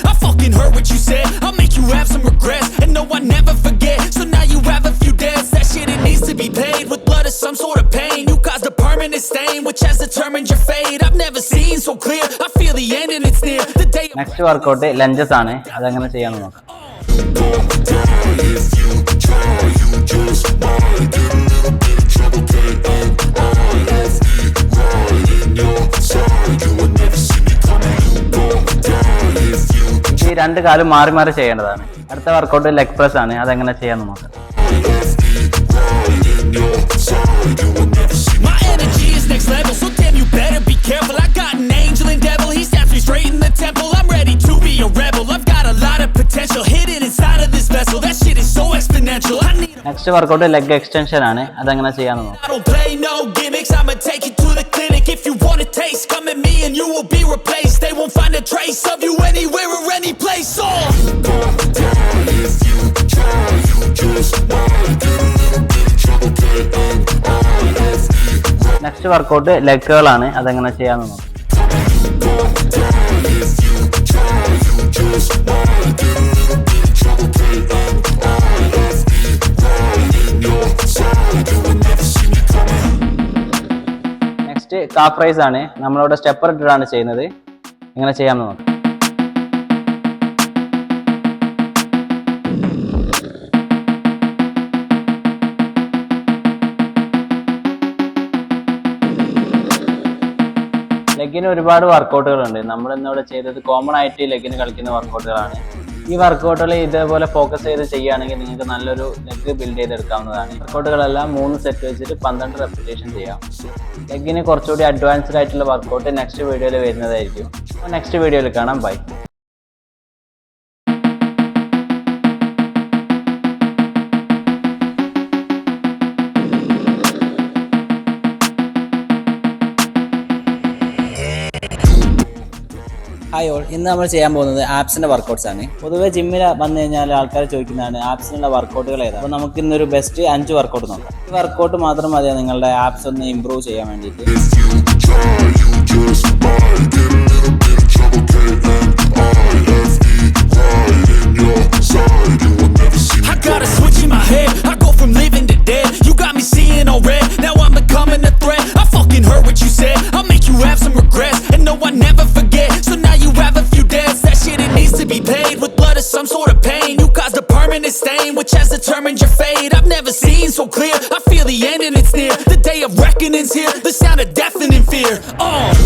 I fucking heard what you said. I'll make you have some regrets. And no, I never forget. So now you have a few debts. That shit, it needs to be paid with blood or some sort of pain. You caused a permanent stain, which has determined your fate. I've never seen so clear. I feel the end and it's near. The day. Next workout lunges ആണ്. അതെങ്ങനെ ചെയ്യാമെന്ന് നോക്കാം. ഈ 2 കാലും മാറി മാറി ചെയ്യേണ്ടതാണ്. അടുത്ത വർക്കൗട്ട് ലെഗ് പ്രസ് ആണ്. അതെങ്ങനെ ചെയ്യാമെന്ന് നോക്കാം. My energy is next level, so damn you better be careful. I got an angel and devil, he snaps me straight in the temple. I'm ready to be a rebel, I've got a lot of potential hidden inside of this vessel. That shit is so exponential. I need. Next workout leg extension ആണ്. അതെങ്ങനെ ചെയ്യാമെന്ന് നോക്കാം. I don't play no gimmicks, I'ma take you to the clinic. If you want a taste, come at me and you will be replaced. They won't find a trace of you anywhere or any place. Oh. Next workout ലെഗുകളാണ്. അതെങ്ങനെ ചെയ്യാമെന്ന് നോക്കാം. നെക്സ്റ്റ് കാഫ് റൈസ് ആണ്. നമ്മളിവിടെ സ്റ്റെപ്പർ ഇട്ടിട്ടാണ് ചെയ്യുന്നത്. എങ്ങനെ ചെയ്യാമെന്ന് നോക്കാം. ലെഗിന് ഒരുപാട് വർക്കൗട്ടുകളുണ്ട്. നമ്മൾ ഇന്നിവിടെ ചെയ്തത് കോമൺ ആയിട്ട് ലെഗിന് കളിക്കുന്ന വർക്കൗട്ടുകളാണ്. ഈ വർക്കൗട്ടുകൾ ഇതേപോലെ ഫോക്കസ് ചെയ്ത് ചെയ്യുകയാണെങ്കിൽ നിങ്ങൾക്ക് നല്ലൊരു ലെഗ് ബിൽഡ് ചെയ്തെടുക്കാവുന്നതാണ്. വർക്കൗട്ടുകളെല്ലാം 3 സെറ്റ് വെച്ചിട്ട് 12 റെപ്പിറ്റേഷൻ ചെയ്യാം. ലെഗിന് കുറച്ചുകൂടി അഡ്വാൻസ്ഡ് ആയിട്ടുള്ള വർക്കൗട്ട് നെക്സ്റ്റ് വീഡിയോയിൽ വരുന്നതായിരിക്കും. അപ്പോൾ നെക്സ്റ്റ് വീഡിയോയിൽ കാണാം. ബൈ. ഹായ് ഓൾ, ഇന്ന് നമ്മൾ ചെയ്യാൻ പോകുന്നത് ആപ്സിൻ്റെ വർക്കൗട്ട്സ് ആണ്. പൊതുവെ ജിമ്മിൽ വന്നു കഴിഞ്ഞാൽ ആൾക്കാർ ചോദിക്കുന്നതാണ് ആപ്സിനുള്ള വർക്കൗട്ടുകൾ ഏതാണ്. അപ്പോൾ നമുക്ക് ഇന്നൊരു ബെസ്റ്റ് 5 വർക്കൗട്ട് നോക്കാം. ഈ വർക്കൗട്ട് മാത്രം മതിയോ നിങ്ങളുടെ ആപ്സ് ഒന്ന് ഇമ്പ്രൂവ് ചെയ്യാൻ വേണ്ടിയിട്ട്. I got a switch in my head, I go from living to dead. You got me seeing all red, now I'm becoming a threat. I fucking heard what you said, I'll make you have some regrets. And no, I never forget, so now you have a few debts. That shit, it needs to be paid with blood or some sort of pain. You caused a permanent stain, which has determined your fate. I've never seen so clear, I feel the end and it's near. The day of reckoning's here, the sound of deafening fear.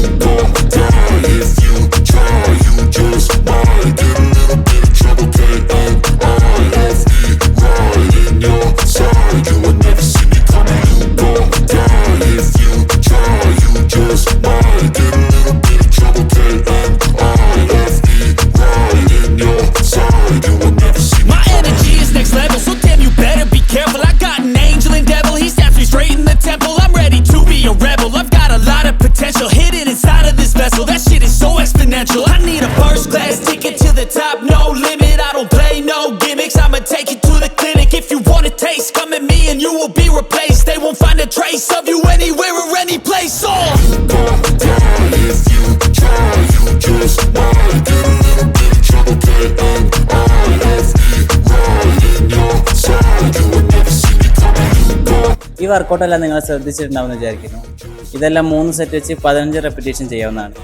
You gon' die if you try, you just might get a little bit of trouble, K-N-I-F-E, right in your side. You will never see me coming. You gon' die if you try, you just might get a little bit of trouble, K-N-I-F-E, right in your side. You will never see me. My energy is next level, so damn you better be careful. I got an angel and devil, he stabs me straight in the temple. I'm ready to be a rebel, I've got a lot of potential hidden inside of this vessel. That shit is so exponential. I need a first class ticket to the top, no limit. I don't play no gimmicks, I'ma take you to the clinic. If you want a taste, come at me and you will be replaced. They won't find a trace of you anywhere or any place. You gon' die if you try, you just might get a little bit of trouble, K-N-I-F-E, right in your side. You will never see me coming. You gon' ഈ വർക്കൗട്ടെല്ലാം നിങ്ങൾ ശ്രദ്ധിച്ചിട്ടുണ്ടാവുമെന്ന് വിചാരിക്കുന്നു. ഇതെല്ലാം 3 സെറ്റ് വെച്ച് 15 റെപ്പിറ്റേഷൻ ചെയ്യാവുന്നതാണ്.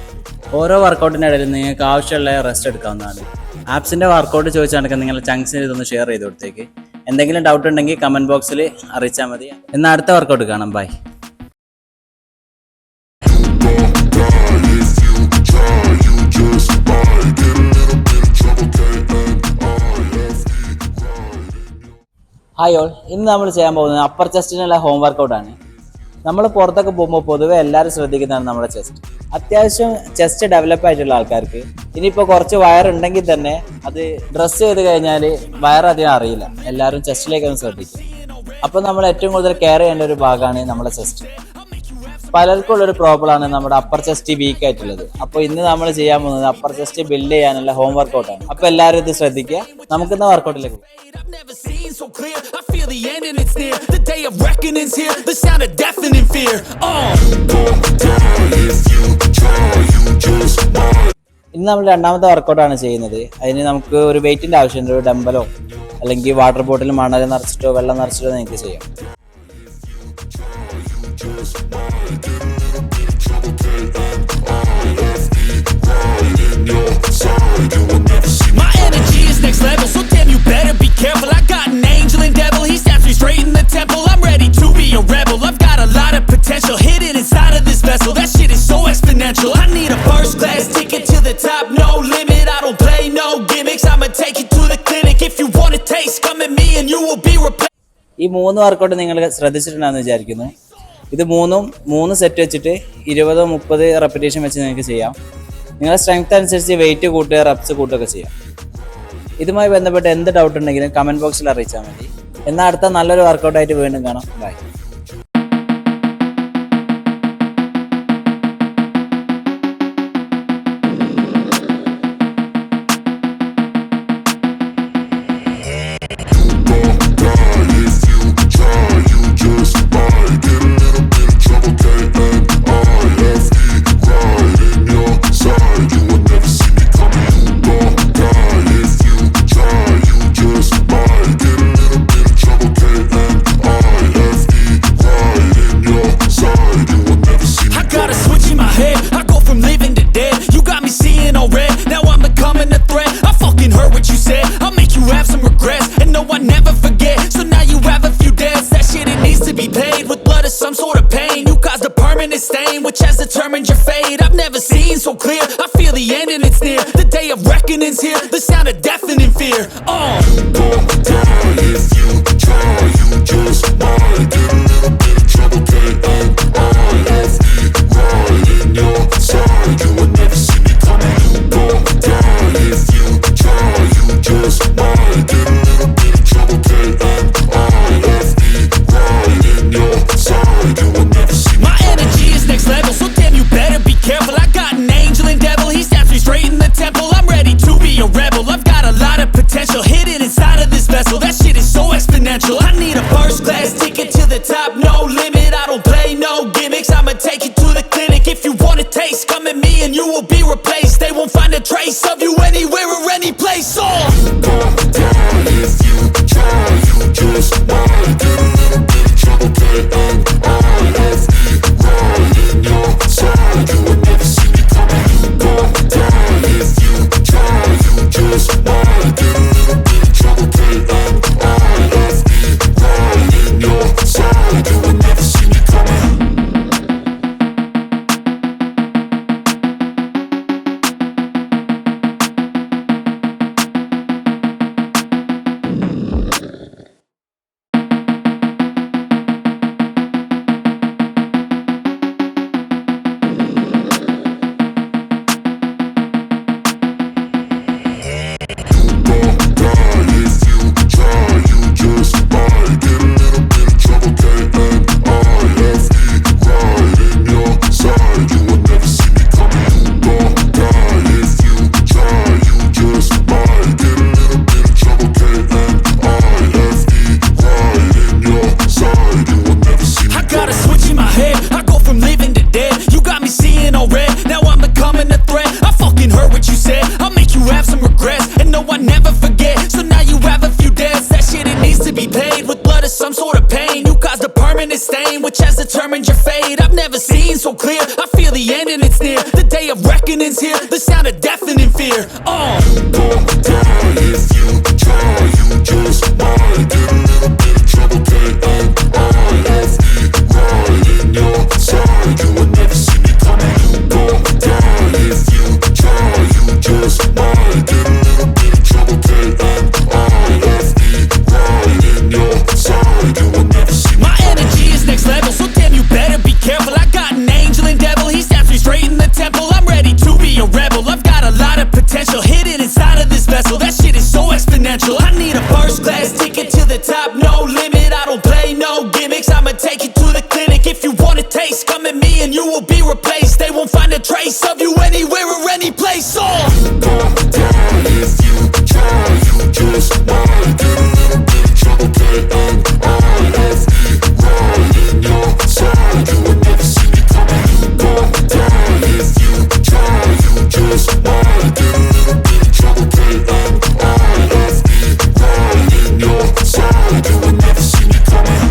ഓരോ വർക്കൗട്ടിൻ്റെ ഇടയിൽ നിങ്ങൾക്ക് ആവശ്യമുള്ള റെസ്റ്റ് എടുക്കാവുന്നതാണ്. ആപ്സിൻ്റെ വർക്കൗട്ട് ചോദിച്ചാണെങ്കിൽ നിങ്ങൾ ചങ്സിന് ഇതൊന്ന് ഷെയർ ചെയ്ത് കൊടുത്തേക്ക്. എന്തെങ്കിലും ഡൗട്ട് ഉണ്ടെങ്കിൽ കമൻറ്റ് ബോക്സിൽ അറിയിച്ചാൽ മതി. എന്നാൽ അടുത്ത വർക്കൗട്ട് കാണാം. ബൈ. ഹായ് ഓൾ, ഇന്ന് നമ്മൾ ചെയ്യാൻ പോകുന്നത് അപ്പർ ചെസ്റ്റിനുള്ള ഹോം വർക്കൗട്ടാണ്. നമ്മൾ പുറത്തൊക്കെ പോകുമ്പോൾ പൊതുവെ എല്ലാവരും ശ്രദ്ധിക്കുന്നതാണ് നമ്മുടെ ചെസ്റ്റ്. അത്യാവശ്യം ചെസ്റ്റ് ഡെവലപ്പ് ആയിട്ടുള്ള ആൾക്കാർക്ക് ഇനിയിപ്പോൾ കുറച്ച് വയറുണ്ടെങ്കിൽ തന്നെ അത് ഡ്രസ്സ് ചെയ്ത് കഴിഞ്ഞാൽ വയറധികം അറിയില്ല. എല്ലാവരും ചെസ്റ്റിലേക്കൊന്ന് ശ്രദ്ധിക്കും. അപ്പോൾ നമ്മൾ ഏറ്റവും കൂടുതൽ കെയർ ചെയ്യേണ്ട ഒരു ഭാഗമാണ് നമ്മുടെ ചെസ്റ്റ്. പലർക്കും ഉള്ളൊരു പ്രോബ്ലമാണ് നമ്മുടെ അപ്പർ ചെസ്റ്റ് വീക്ക് ആയിട്ടുള്ളത്. അപ്പോൾ ഇന്ന് നമ്മൾ ചെയ്യാൻ പോകുന്നത് അപ്പർ ചെസ്റ്റ് ബിൽഡ് ചെയ്യാനുള്ള ഹോം വർക്കൗട്ടാണ്. അപ്പോൾ എല്ലാവരും ഇത് ശ്രദ്ധിക്കുക. നമുക്കിന്ന് വർക്കൗട്ടിലേക്ക് പോകാം. I've never seen so clear, I feel the end and it's near. The day of reckoning's here, the sound of deafening fear. you gon' die if you try, you just might. ഇന്ന് നമ്മൾ രണ്ടാമത്തെ വർക്കൗട്ടാണ് ചെയ്യുന്നത്. അതിന് നമുക്ക് ഒരു വെയിറ്റിൻ്റെ ആവശ്യമുണ്ട്. ഒരു ഡംബലോ അല്ലെങ്കിൽ വാട്ടർ ബോട്ടിൽ മണൽ നിറച്ചിട്ടോ വെള്ളം നിറച്ചിട്ടോ നിങ്ങൾക്ക് ചെയ്യാം. My energy is next level, so damn you better be careful. I got an angel and devil, he stabs me straight in the temple. I'm ready to be a rebel, I've got a lot of potential hidden inside of this vessel. That shit is so exponential. I need a first class ticket to the top, no limit. I don't play no gimmicks, I'ma take you to the clinic. If you want a taste, come at me and you will be replaced. ഈ 3 വർക്കൗട്ട് നിങ്ങൾ ശ്രദ്ധിച്ചിട്ടുണ്ടെന്ന് വിചാരിക്കുന്നു. ഇത് 3 സെറ്റ് വെച്ചിട്ട് 20-30 റെപ്പിറ്റേഷൻ വെച്ച് നിങ്ങൾക്ക് ചെയ്യാം. നിങ്ങളുടെ സ്ട്രെങ്ത് അനുസരിച്ച് വെയിറ്റ് കൂട്ടുക, റെപ്സ് കൂട്ടുകയൊക്കെ ചെയ്യാം. ഇതുമായി ബന്ധപ്പെട്ട് എന്ത് ഡൗട്ട് ഉണ്ടെങ്കിലും കമൻറ്റ് ബോക്സിൽ അറിയിച്ചാൽ മതി. എന്നാൽ അടുത്ത നല്ലൊരു വർക്കൗട്ടായിട്ട് വീണ്ടും കാണാം. By. Some sort of pain, you caused a permanent stain, which has determined your fate. I've never seen so clear, I feel the end and it's near. The day of reckoning's here, the sound of deafening fear. You gon' die if you try, you just might get a little bit of trouble, K-N-I-F-E, right in your side. You will never see me coming. You gon' die if you try, you just might get a little bit of trouble, K-N-I-F-E, right in your side. You will never see me. My energy is next level, so damn you better be careful. I got an angel and devil, he stabs me straight in the you will be replaced. They won't find a trace of you anywhere or any place. Oh, gon' die if you try. You just might get a little bit of trouble. K-N-I-F-E, right in your side. You will never see me coming. You gon' die if you try. You just might get a little bit of trouble. K-N-I-F-E, right in your side. You will never see me coming. Some sort of pain, you caused a permanent stain, which has determined your fate. I've never seen so clear, I feel the end and it's near. The day of reckoning's here, the sound of deafening fear. You gon' die if you try. You just might get a little bit of trouble. K-N-I-F-E, right in your side. You will never see me coming. You gon' die if you try. You just might get a little bit of trouble. K-N-I-F-E, right in your side. You will never see me. My energy is next level, so damn you better be careful. I got an angel and devil, he snaps me straight in the temple. I'm ready to be a rebel, I've got a lot of potential hidden inside of this vessel. That shit is so exponential. I need a first class ticket to the top, no limit. I don't play no gimmicks, I'ma take you to the clinic. If you want a taste, come at me and you will be replaced. They won't find a trace of you anywhere or any place. Oh, You gon' die if you try. You just might get a little bit of trouble. K-N-I-F-E, right in your side. You will never see me coming. You gon' die if you try. You just might get a little bit of trouble. K-N-I-F-E, right in your side. You will never see me coming.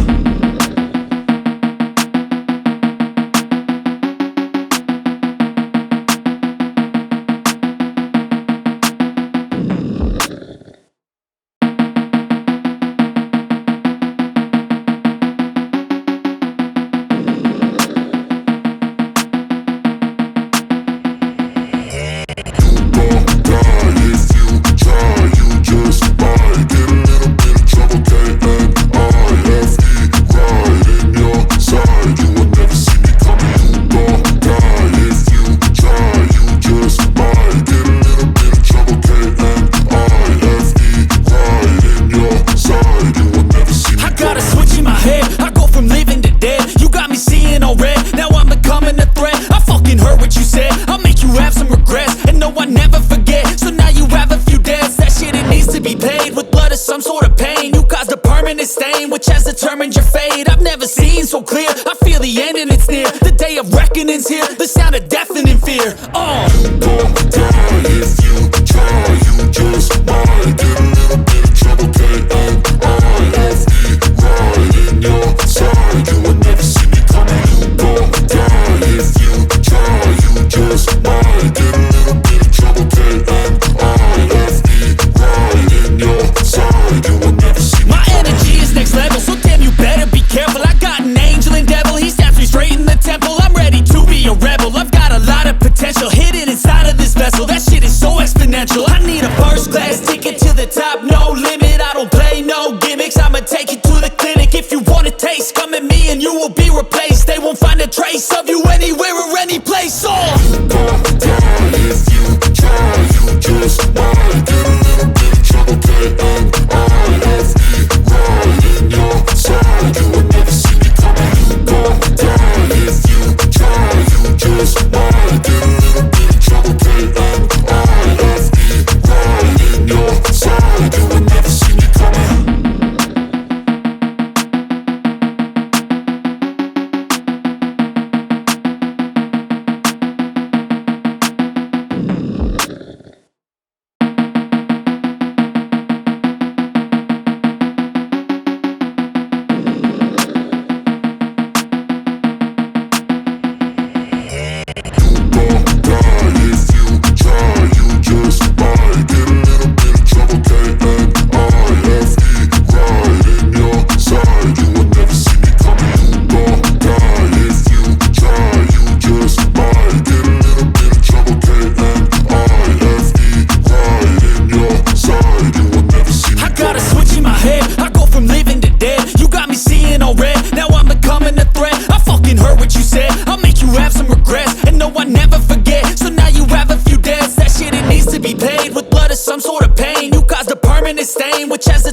which has determined your fate. I've never seen so clear, I feel the end and it's near. The day of reckoning's here, the sound of deafening fear. You gon' die if you try. You just might get a little bit of trouble. K-N-I-F-E, right in your side. You will never see me coming. You gon' die if you try. You just might get a little bit of trouble. K-N-I-F-E, right in your side. You will never see me. My energy is next level, so damn you better be careful. I got an angel and devil, he snaps me straight in the temple. I'm ready to be a rebel, I've got a lot of potential hidden inside of this vessel.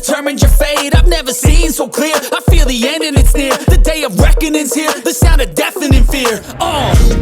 determined your fate. I've never seen so clear. I feel the end and it's near. The day of reckoning's here. The sound of deafening fear.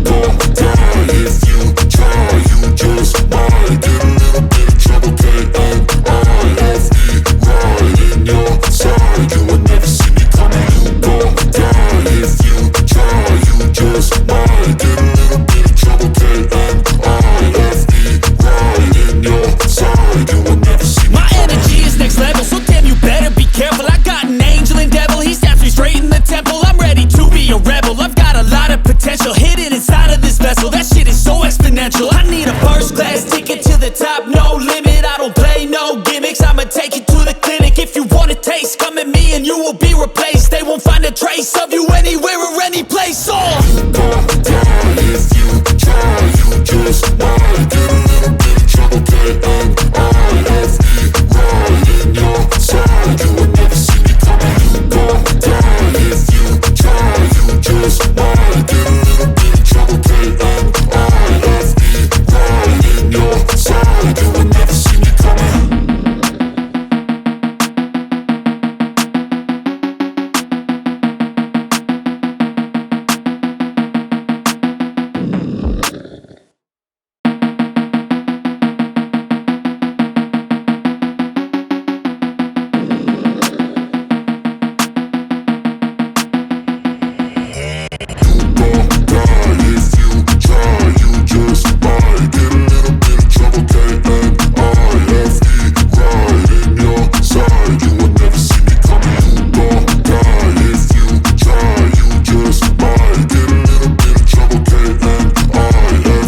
Don't die if you try. You just might get a little bit of trouble. K-N-I-F-E, right in your side. You will never see me coming. You gon' die if you try. You just might get a little bit of trouble. K-N-I-F-E, right in your side. You will never see me My energy is next level, so damn you better be careful. I got an angel and devil, he stabs me straight in the temple. I'm ready to be a rebel, I've got a lot of potential hidden inside of this vessel. That shit is so exponential. I need a first class ticket to the top, no limit. I don't play no gimmicks, I'ma take you to the clinic. If you want a taste, come at me and you will be replaced. They won't find a trace of you anywhere or any place. Don't die if you try. You just might get a little bit of trouble. K-N-I-F-E, right in your side. You will never see me coming. You gon' die if you try. You just might get a little bit of trouble. K-N-I-F-E, right in your side. You will never see me coming. Don't die if you try. You just might get a little bit of trouble. K-N-I-F-E, right in your side. You will never see me coming. You gon' die if you try. You just might get a little bit of trouble. K-N-I-F-E, right in your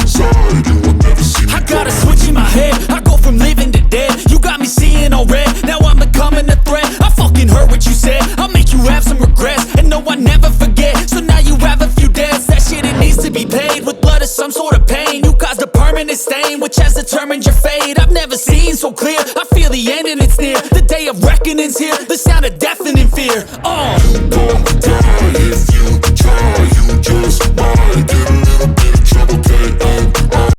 side. You will never see me I got a switch in my head, I go from living to dead. You got me seeing all red, now I'm becoming a threat. I fucking heard what you said, I'll make you have some regrets. And no, I never forget, so now you have a few debts. That shit, it needs to be paid with blood or some sort of pain. You caused a permanent stain, which has determined your fate. I've never seen so clear, I feel the end and it's near. The day of reckoning's here, the sound of deafening fear. Don't die if